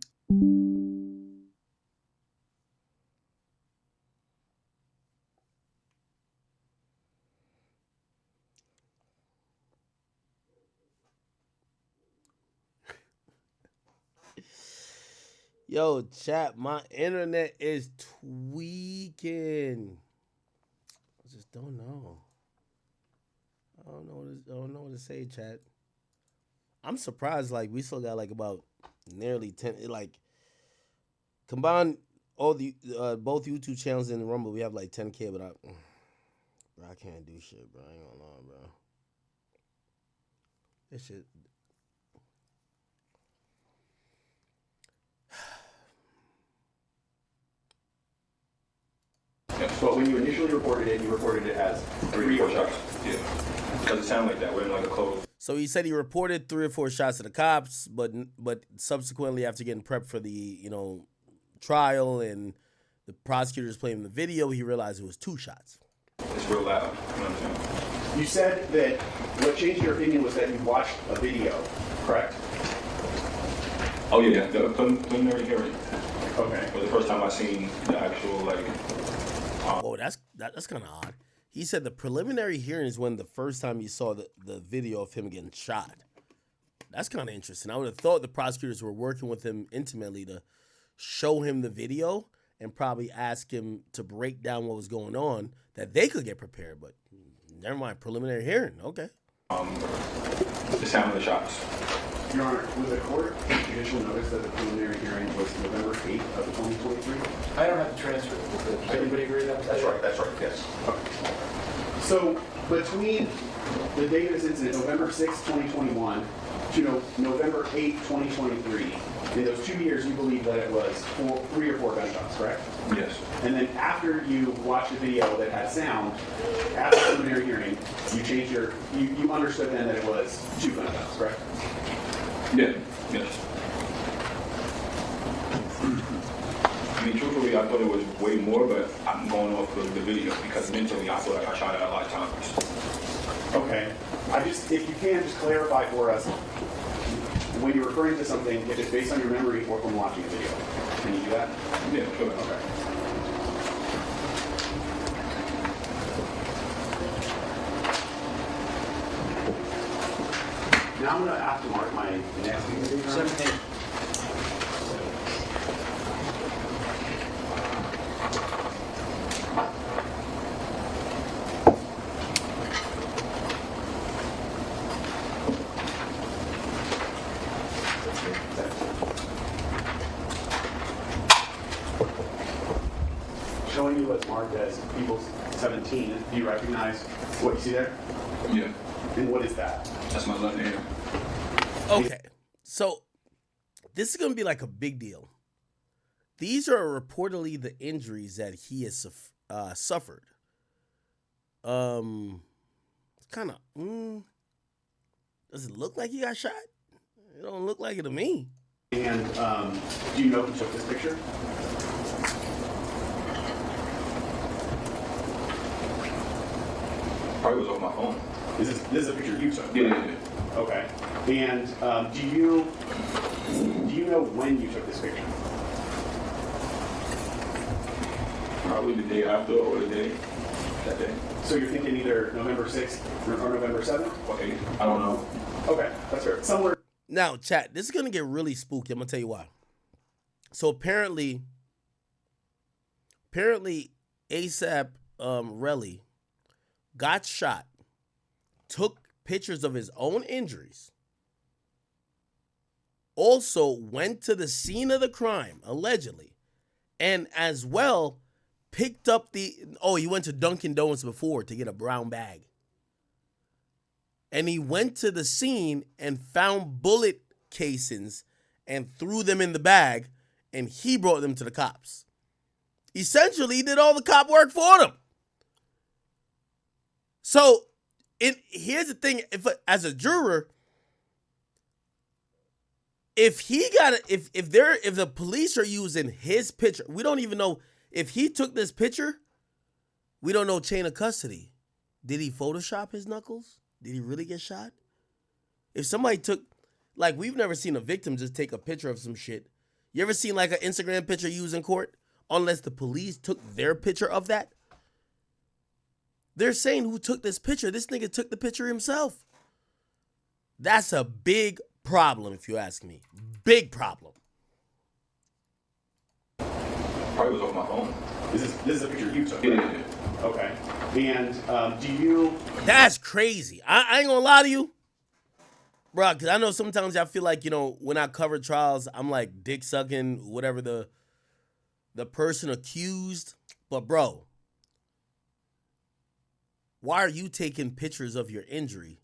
Yo, chat, my internet is tweaking. I just don't know. I don't know what to say, chat. I'm surprised, like, we still got, like, about nearly 10, like, combine all the, both YouTube channels in the Rumble, we have, like, 10K, but I can't do shit, bro. I ain't gonna lie, bro. This shit. but when you initially reported it, you reported it as 3 or 4 shots. Yeah. Because it sounded like that. We're in like a closed. So he said he reported 3 or 4 shots to the cops, but subsequently, after getting prepped for the trial and the prosecutors playing the video, he realized it was 2 shots. It's real loud. You know what I'm saying? You said that what changed your opinion was that you watched a video, correct? Oh yeah, the preliminary hearing. Okay. It was the first time I seen the actual like. Oh, that's kind of odd. He said the preliminary hearing is when the first time you saw the video of him getting shot. That's kind of interesting. I would have thought the prosecutors were working with him intimately to show him the video and probably ask him to break down what was going on that they could get prepared. But never mind, preliminary hearing. Okay. The sound of the shots. Your Honor, would the court judicial notice that the preliminary hearing was November 8th of 2023? I don't have the transcript. Does everybody agree with that? That's right, yes. Okay. So between the date of this incident, November 6th, 2021, to November 8th, 2023, in those 2 years, you believe that it was 3 or 4 gunshots, correct? Yes. And then after you watched a video that had sound, after the preliminary hearing, you changed you understood then that it was 2 gunshots, correct? Yeah. Yes. I mean, truthfully, I thought it was way more, but I'm going off of the video because mentally I feel like I shot it a lot of times. Okay. If you can, just clarify for us, when you're referring to something, if it's based on your memory or from watching a video. Can you do that? Yeah, sure. Okay. Now I'm going to have to mark my next video. 17. Showing you what's marked as People's 17. Do you recognize what you see there? Yeah. And what is that? That's my left hand. Okay. So this is going to be like a big deal. These are reportedly the injuries that he has suffered. Kind of. Does it look like he got shot? It don't look like it to me. And do you know who took this picture? Probably was off my phone. This is a picture you took? Yeah. Okay. And do you know when you took this picture? Probably the day after or the day. That day. So you're thinking either November 6th or November 7th? Okay. I don't know. Okay, that's fair. Somewhere. Now, chat, this is going to get really spooky. I'm going to tell you why. So apparently ASAP Relly got shot, took pictures of his own injuries, also went to the scene of the crime, allegedly, and as well picked up he went to Dunkin' Donuts before to get a brown bag. And he went to the scene and found bullet casings and threw them in the bag, and he brought them to the cops. Essentially, he did all the cop work for them. So, here's the thing: as a juror, if the police are using his picture, we don't even know if he took this picture. We don't know chain of custody. Did he Photoshop his knuckles? Did he really get shot? If somebody took, like, we've never seen a victim just take a picture of some shit. You ever seen like an Instagram picture used in court? Unless the police took their picture of that. They're saying who took this picture. This nigga took the picture himself. That's a big problem, if you ask me. Big problem. Probably was off my phone. This is a picture you took. Yeah. Okay. And do you? That's crazy. I ain't gonna lie to you, bro, because I know sometimes I feel like, when I cover trials, I'm like dick sucking whatever the person accused. But, bro, why are you taking pictures of your injury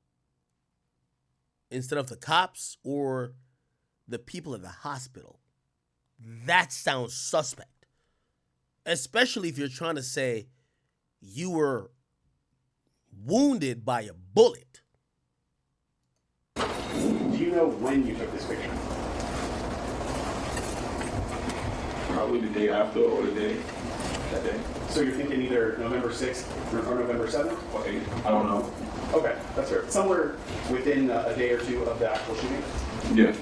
instead of the cops or the people at the hospital? That sounds suspect. Especially if you're trying to say you were wounded by a bullet. Do you know when you took this picture? Probably the day after or the day. That day. So you're thinking either November 6th or November 7th? Or 8th. I don't know. Okay, that's fair. Somewhere within a day or two of the actual shooting. Yeah.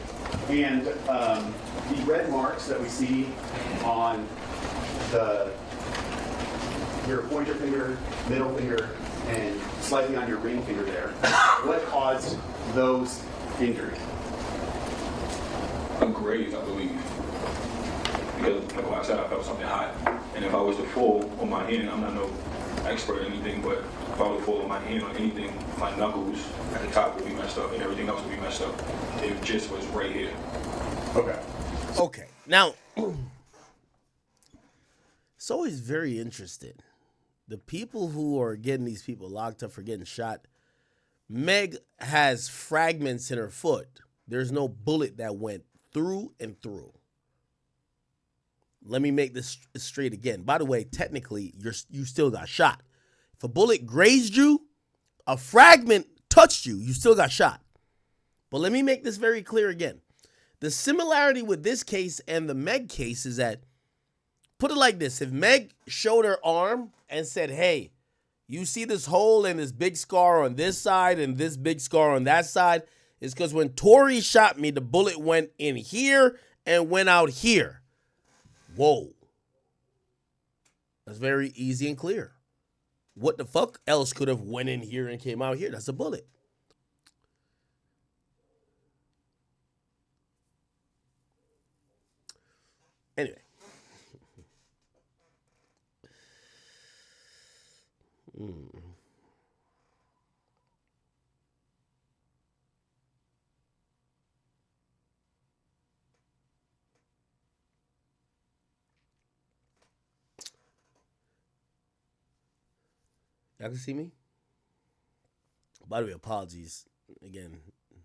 And the red marks that we see on your pointer finger, middle finger, and slightly on your ring finger there, what caused those injuries? A graze, I believe. Because, like I said, I felt something hot. And if I was to fall on my hand, I'm not no expert or anything, but if I was to fall on my hand or anything, my knuckles at the top would be messed up and everything else would be messed up. It just was right here. Okay. Okay. Now, it's always very interesting. The people who are getting these people locked up for getting shot, Meg has fragments in her foot. There's no bullet that went through and through. Let me make this straight again. By the way, technically, you still got shot. If a bullet grazed you, a fragment touched you, you still got shot. But let me make this very clear again. The similarity with this case and the Meg case is that, put it like this. If Meg showed her arm and said, hey, you see this hole and this big scar on this side and this big scar on that side, it's because when Tori shot me, the bullet went in here and went out here. Whoa. That's very easy and clear. What the fuck else could have went in here and came out here? That's a bullet. Anyway. Y'all can see me? By the way, apologies. Again, I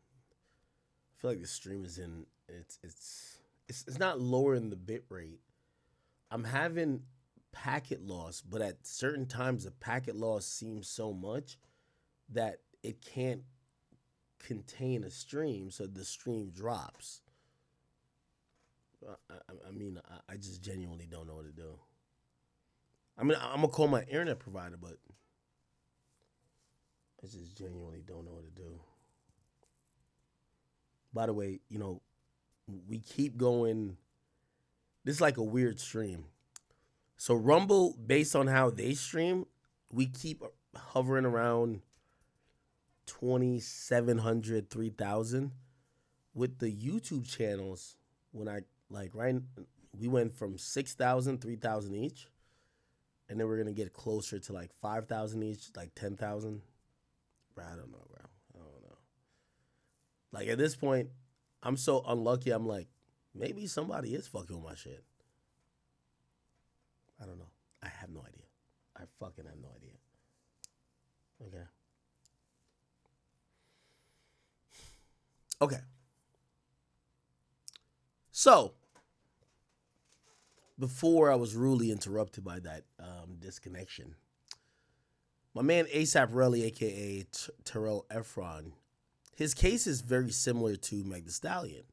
feel like the stream is in, it's not lowering the bit rate. I'm having packet loss, but at certain times the packet loss seems so much that it can't contain a stream, so the stream drops. I just genuinely don't know what to do. I'm gonna call my internet provider, but I just genuinely don't know what to do. By the way, we keep going. This is like a weird stream. So Rumble, based on how they stream, we keep hovering around 2,700, 3,000. With the YouTube channels, when we went from 6,000, 3,000 each, and then we're gonna get closer to like 5,000 each, like 10,000. Bro, I don't know, bro. I don't know. Like at this point, I'm so unlucky. I'm like, maybe somebody is fucking with my shit. I don't know. I have no idea. I fucking have no idea. Okay. Okay. So, before I was rudely interrupted by that disconnection, my man ASAP Rocky, aka Terrell Efron, his case is very similar to Meg Thee Stallion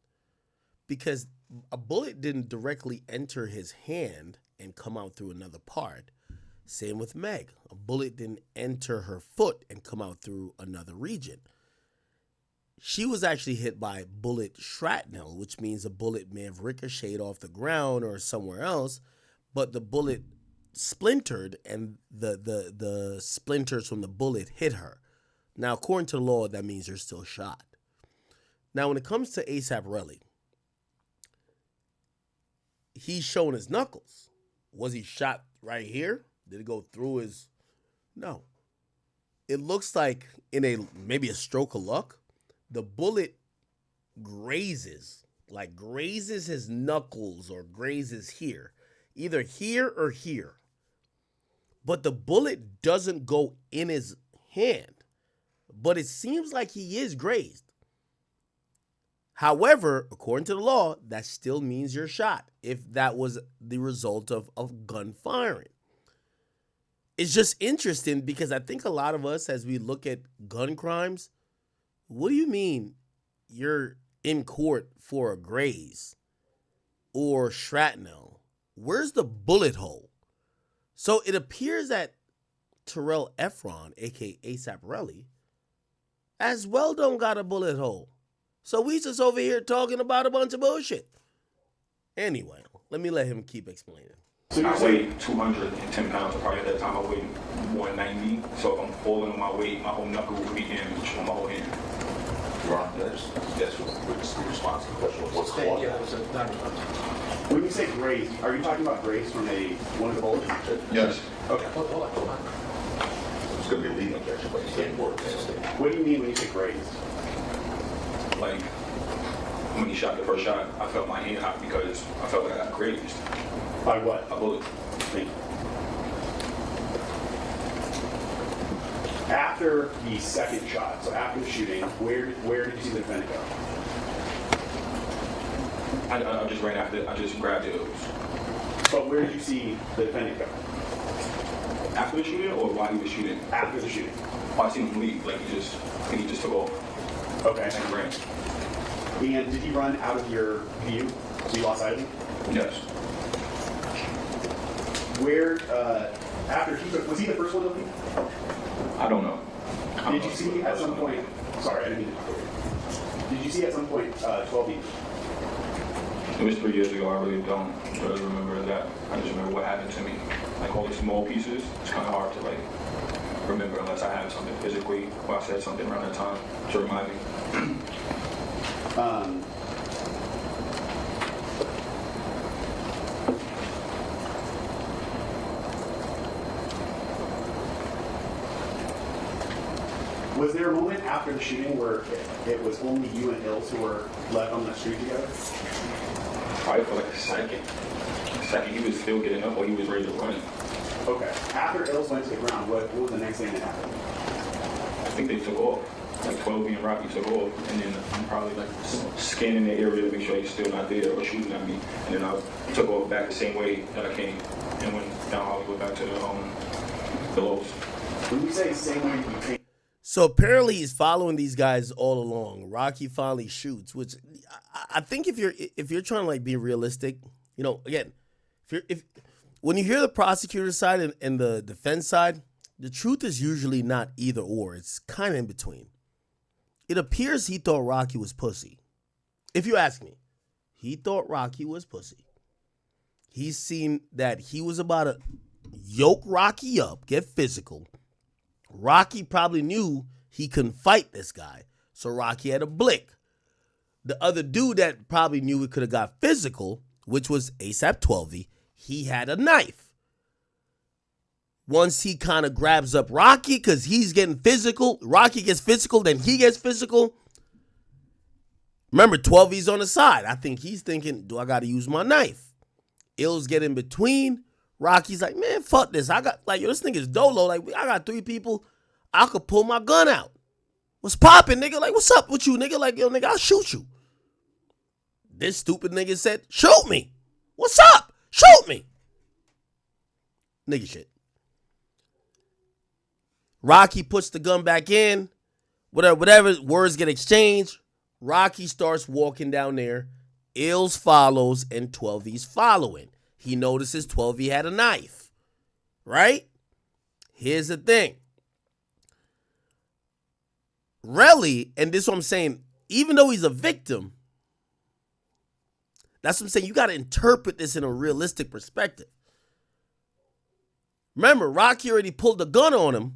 because a bullet didn't directly enter his hand and come out through another part. Same with Meg. A bullet didn't enter her foot and come out through another region. She was actually hit by bullet shrapnel, which means a bullet may have ricocheted off the ground or somewhere else, but the bullet splintered and the splinters from the bullet hit her. Now, according to the law, that means you're still shot. Now, when it comes to ASAP Rocky, he's showing his knuckles. Was he shot right here? Did it go through his... No. It looks like in maybe a stroke of luck, the bullet grazes his knuckles or grazes here. Either here or here. But the bullet doesn't go in his hand. But it seems like he is grazed. However, according to the law, that still means you're shot if that was the result of gun firing. It's just interesting because I think a lot of us, as we look at gun crimes, what do you mean you're in court for a graze or shrapnel? Where's the bullet hole? So it appears that Terrell Efron, aka ASAP Rocky, as well don't got a bullet hole. So we just over here talking about a bunch of bullshit. Anyway, let him keep explaining. So I weighed 210 pounds. Probably at that time I weighed 190. So if I'm falling on my weight, my whole knuckle would be damaged on my whole hand. Ron, that's the response to the question. What's the law? Yeah, it was a non-response. When you say graze, are you talking about graze from one of the bullets? Yes. Okay. Hold on. It's going to be a leading objection, but you can't work. What do you mean when you say graze? Like, when he shot the first shot, I felt my hand hot because I felt like I got grazed. By what? A bullet. Thank you. After the second shot, so after the shooting, where did you see the defendant go? I just ran after it. I just grabbed it. But where did you see the defendant go? After the shooting or while he was shooting? After the shooting. Oh, I seen him leave. Like, he just took off. Okay. And ran. And did he run out of your view? So you lost sight of him? Yes. Where, after was he the first one looking? I don't know. Did you see at some point, sorry, I didn't mean to. Did you see at some point 12 people? It was 3 years ago. I really don't really remember that. I just remember what happened to me. Like all these small pieces, it's kind of hard to like remember unless I had something physically or I said something around that time to remind me. Was there a moment after the shooting where it was only you and Ills who were left on the street together? Probably for like a second. He was still getting up or he was ready to run. Okay. After Ills went to the ground, what was the next thing that happened? I think they took off. Like 12 and Rocky took off, and then I'm probably like scanning the area to make sure he's still not there or shooting at me. And then I took off back the same way that I came and went down Hollywood back to the Lowe's. When you say same way you came, So apparently he's following these guys all along. Rocky finally shoots, which I think if you're trying to like be realistic, you know, again, if when you hear the prosecutor side and the defense side, the truth is usually not either or. It's kind of in between. It appears he thought Rocky was pussy. If you ask me, he thought Rocky was pussy. He's seen that he was about to yoke Rocky up, get physical. Rocky probably knew he couldn't fight this guy, so Rocky had a blick. The other dude that probably knew he could have got physical, which was ASAP 12, he had a knife. Once he kind of grabs up Rocky because he's getting physical, Rocky gets physical, then he gets physical. Remember, 12's on the side. I think he's thinking, do I got to use my knife? Ills get in between. Rocky's like, man, fuck this. I got, like, yo, this nigga's dolo. Like, I got 3 people. I could pull my gun out. What's popping, nigga? Like, what's up with you, nigga? Like, yo, nigga, I'll shoot you. This stupid nigga said, shoot me. What's up? Shoot me. Nigga shit. Rocky puts the gun back in. Whatever words get exchanged. Rocky starts walking down there. Ills follows and 12E's following. He notices 12E had a knife. Right? Here's the thing. Relly, and this is what I'm saying, even though he's a victim, that's what I'm saying, you got to interpret this in a realistic perspective. Remember, Rocky already pulled the gun on him,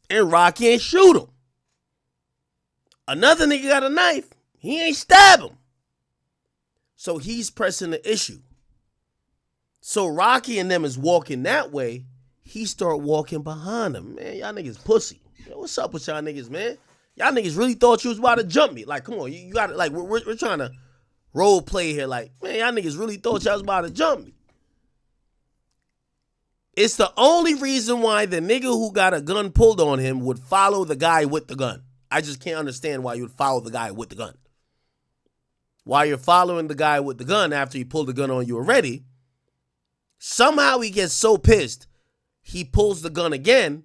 and Rocky ain't shoot him. Another nigga got a knife, he ain't stab him. So he's pressing the issue. So Rocky and them is walking that way, he start walking behind them. Man, y'all niggas pussy. Yo, what's up with y'all niggas, man? Y'all niggas really thought you was about to jump me. Like, come on, you got to, like, we're trying to role play here. Like, man, y'all niggas really thought y'all was about to jump me. It's the only reason why the nigga who got a gun pulled on him would follow the guy with the gun. I just can't understand why you would follow the guy with the gun. While you're following the guy with the gun after he pulled the gun on you already, somehow he gets so pissed, he pulls the gun again,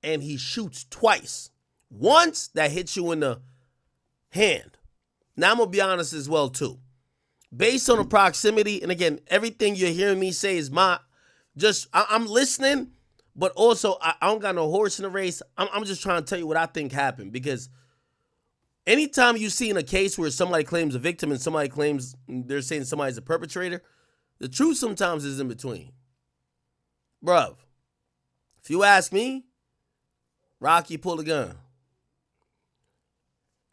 and he shoots twice. Once, that hits you in the hand. Now, I'm going to be honest as well, too. Based on the proximity, and again, everything you're hearing me say is I'm listening, but also I don't got no horse in the race. I'm just trying to tell you what I think happened, because anytime you see in a case where somebody claims a victim and somebody claims they're saying somebody's a perpetrator, the truth sometimes is in between. Bruv, if you ask me, Rocky pulled a gun.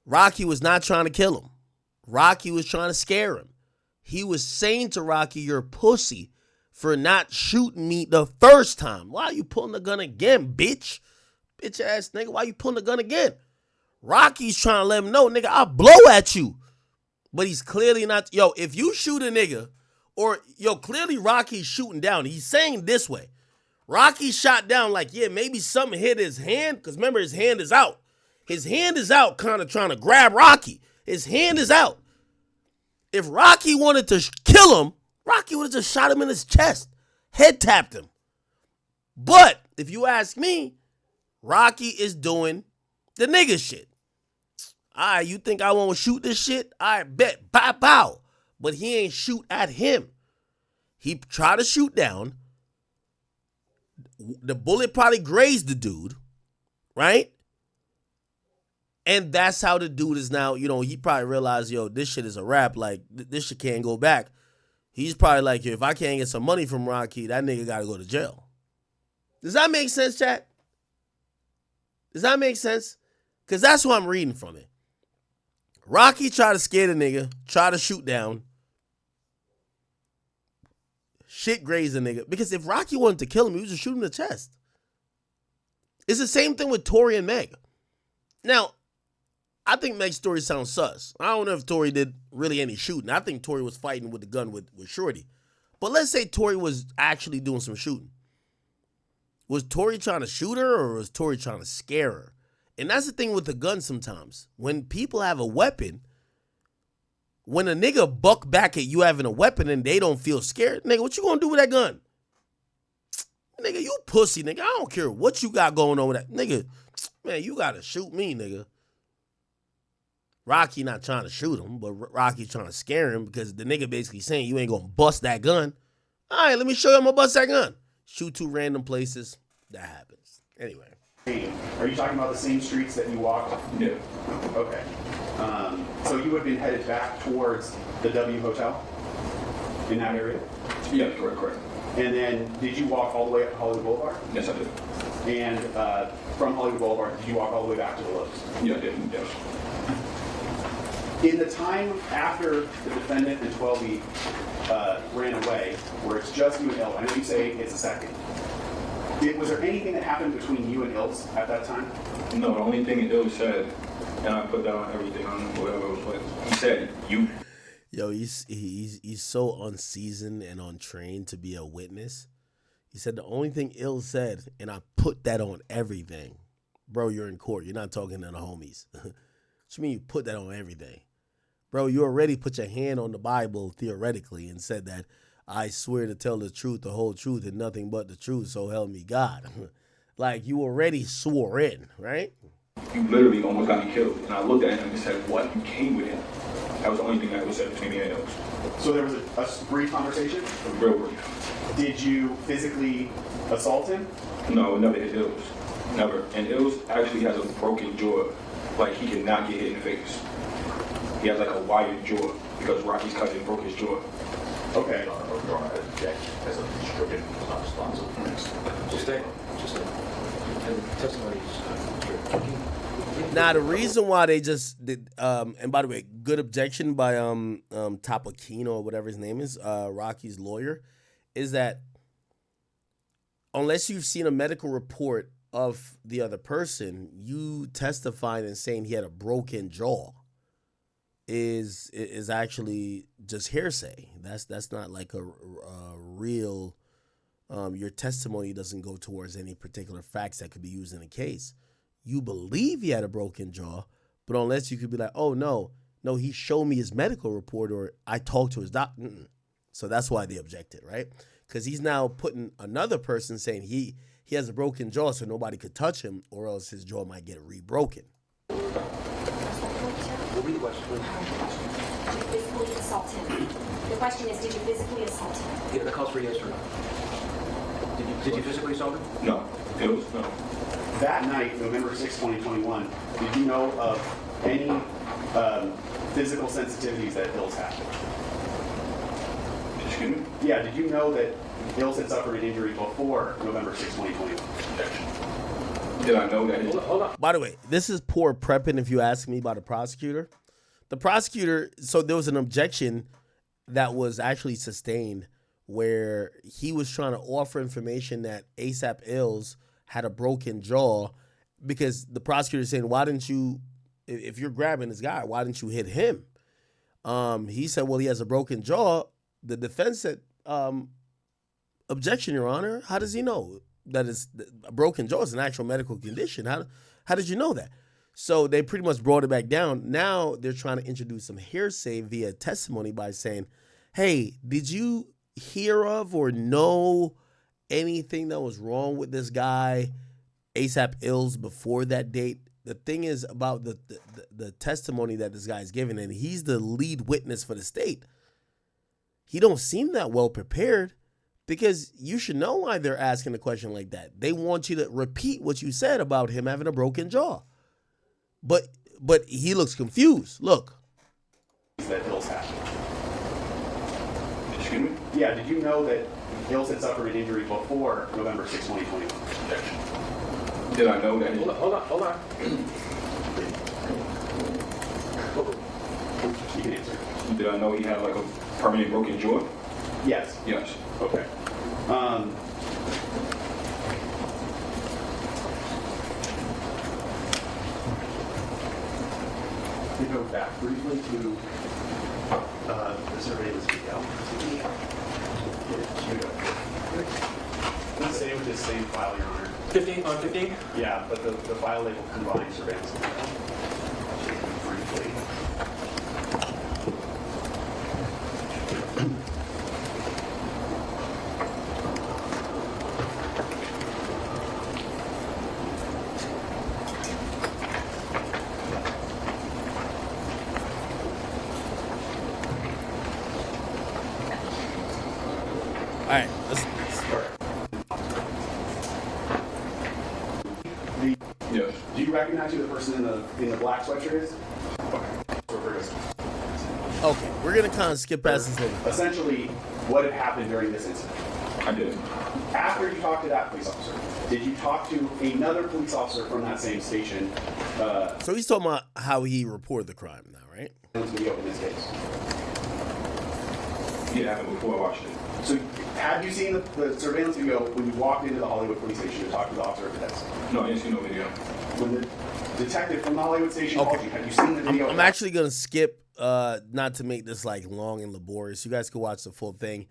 Rocky was not trying to kill him. Rocky was trying to scare him. He was saying to Rocky, you're a pussy for not shooting me the first time. Why are you pulling the gun again, bitch? Bitch ass nigga, why you pulling the gun again? Rocky's trying to let him know, nigga, I'll blow at you. But he's clearly not. Yo, if you shoot a nigga, or, clearly Rocky's shooting down. He's saying this way. Rocky shot down like, yeah, maybe something hit his hand, because remember, his hand is out. His hand is out kind of trying to grab Rocky. His hand is out. If Rocky wanted to kill him, Rocky would have just shot him in his chest. Head tapped him. But if you ask me, Rocky is doing the nigga shit. All right, you think I won't shoot this shit? I bet. Bow, bow. But he ain't shoot at him. He tried to shoot down. The bullet probably grazed the dude, right? And that's how the dude is now, he probably realized, this shit is a wrap. Like, this shit can't go back. He's probably like, if I can't get some money from Rocky, that nigga got to go to jail. Does that make sense, chat? Does that make sense? Because that's what I'm reading from it. Rocky tried to scare the nigga, tried to shoot down. Shit grazed the nigga. Because if Rocky wanted to kill him, he would just shoot him in the chest. It's the same thing with Tori and Meg. Now, I think Meg's story sounds sus. I don't know if Tori did really any shooting. I think Tori was fighting with the gun with Shorty. But let's say Tori was actually doing some shooting. Was Tori trying to shoot her, or was Tori trying to scare her? And that's the thing with the gun sometimes. When people have a weapon, when a nigga buck back at you having a weapon and they don't feel scared, nigga, what you gonna do with that gun? Nigga, you pussy, nigga. I don't care what you got going on with that. Nigga, man, you gotta shoot me, nigga. Rocky not trying to shoot him, but Rocky trying to scare him, because the nigga basically saying you ain't gonna bust that gun. All right, let me show you I'm gonna bust that gun. Shoot two random places. That happens. Anyway. Are you talking about the same streets that you walked? Yeah. Okay. So you would have been headed back towards the W Hotel in that area? Yeah, correct. And then did you walk all the way up to Hollywood Boulevard? Yes, I did. And from Hollywood Boulevard, did you walk all the way back to the Lowe's? Yeah, I did. Yeah. In the time after the defendant and 12E ran away, where it's just you and Il, I know you say it's a second. Was there anything that happened between you and Ills at that time? No, the only thing Il said, and I put down everything on whatever it was, he said, you. Yo, he's so unseasoned and untrained to be a witness. He said the only thing Il said, and I put that on everything. Bro, you're in court. You're not talking to the homies. What you mean you put that on everything? Bro, you already put your hand on the Bible theoretically and said that I swear to tell the truth, the whole truth, and nothing but the truth, so help me God. Like, you already swore in, right? You literally almost got me killed. And I looked at him and said, what? You came with him. That was the only thing that was said between me and him. So there was a brief conversation? Real brief. Did you physically assault him? No, never hit Ills. Never. And Ills actually has a broken jaw. Like, he cannot get hit in the face. He has like a wired jaw because Rocky's cousin broke his jaw. Okay. Your Honor, I object as a stricken, not responsible. Just stay. And the testimony is Now, the reason why they just did, and by the way, good objection by Tapakino or whatever his name is, Rocky's lawyer, is that unless you've seen a medical report of the other person, you testifying and saying he had a broken jaw is actually just hearsay. That's not like a real. Your testimony doesn't go towards any particular facts that could be used in a case. You believe he had a broken jaw, but unless you could be like, oh no, he showed me his medical report or I talked to his doctor. So that's why they objected, right? Because he's now putting another person saying he has a broken jaw, so nobody could touch him, or else his jaw might get re-broken. We'll read the question, please. Did you physically assault him? The question is, did you physically assault him? Yeah, that calls for yes or no. Did you physically assault him? No. Ills? No. That night, November 6, 2021, did you know of any physical sensitivities that Hills had? Excuse me? Yeah, did you know that Hills had suffered an injury before November 6, 2021? Did I know that? Hold on. By the way, this is poor prepping if you ask me by the prosecutor. The prosecutor, so there was an objection that was actually sustained where he was trying to offer information that ASAP Ills had a broken jaw because the prosecutor is saying, why didn't you, if you're grabbing this guy, why didn't you hit him? He said, well, he has a broken jaw. The defense said, objection, Your Honor. How does he know that it's a broken jaw is an actual medical condition? How did you know that? So they pretty much brought it back down. Now they're trying to introduce some hearsay via testimony by saying, hey, did you hear of or know anything that was wrong with this guy, ASAP Ills, before that date? The thing is about the testimony that this guy's giving, and he's the lead witness for the state. He don't seem that well prepared because you should know why they're asking a question like that. They want you to repeat what you said about him having a broken jaw. But he looks confused. Look. That Hills had. Excuse me? Yeah, did you know that Hills had suffered an injury before November 6, 2021? Did I know that? Hold on. You can answer. Did I know he had like a permanent broken jaw? Yes. Yes. Okay. To go back briefly to the surveillance video. Let's stay with this same file, Your Honor. 15 on 15? Yeah, but the file label combines surveillance video. Briefly. All right, let's Yes. Do you recognize who the person in the black sweatshirt is? okay. We're gonna kind of skip past this later. Essentially, what had happened during this incident? I did. After you talked to that police officer, did you talk to another police officer from that same station? So he's talking about how he reported the crime now, right? Video in this case. Yeah, it happened before I watched it. So, had you seen the surveillance video when you walked into the Hollywood police station to talk to the officer at the desk? No, I didn't see no video. When the detective from the Hollywood station Okay. called you, had you seen the video? I'm actually gonna skip, not to make this like long and laborious. You guys can watch the full thing.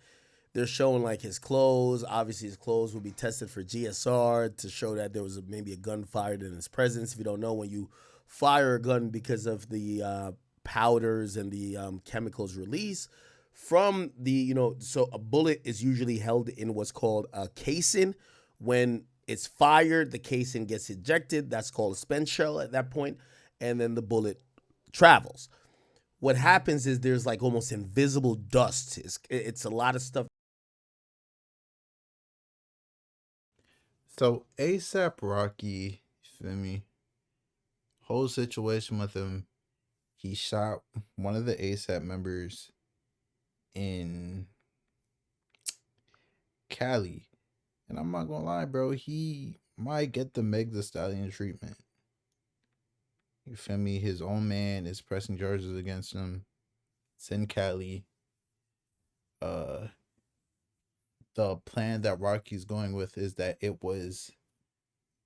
They're showing like his clothes. Obviously, his clothes will be tested for GSR to show that there was maybe a gun fired in his presence. If you don't know, when you fire a gun because of the powders and the chemicals released from the, so a bullet is usually held in what's called a casing. When it's fired, the casing gets ejected. That's called a spent shell at that point, and then the bullet travels. What happens is there's like almost invisible dust. It's a lot of stuff. So ASAP Rocky, you feel me? Whole situation with him. He shot one of the ASAP members in Cali. And I'm not gonna lie, bro, he might get the Meg the Stallion treatment. You feel me? His own man is pressing charges against him. It's in Cali. The plan that Rocky's going with is that it was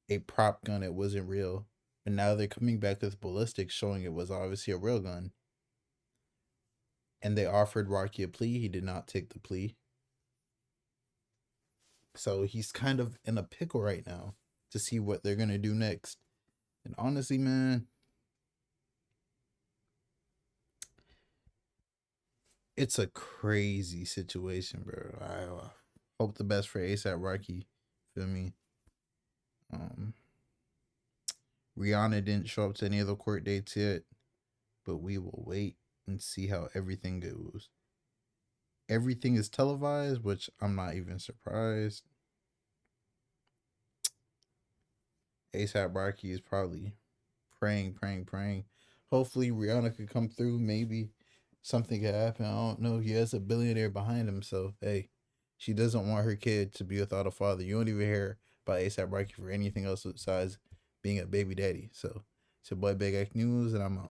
a prop gun, it wasn't real. And now they're coming back with ballistics showing it was obviously a real gun. And they offered Rocky a plea. He did not take the plea. So he's kind of in a pickle right now to see what they're going to do next. And honestly, man, it's a crazy situation, bro. I hope the best for ASAP Rocky. Feel me? Rihanna didn't show up to any of the court dates yet, but we will wait and see how everything goes. Everything is televised, which I'm not even surprised. ASAP Rocky is probably praying. Hopefully Rihanna could come through. Maybe something could happen. I don't know. He has a billionaire behind him, so hey, she doesn't want her kid to be without a father. You don't even hear about ASAP Rocky for anything else besides being a baby daddy. So it's your boy Big X News, and I'm out.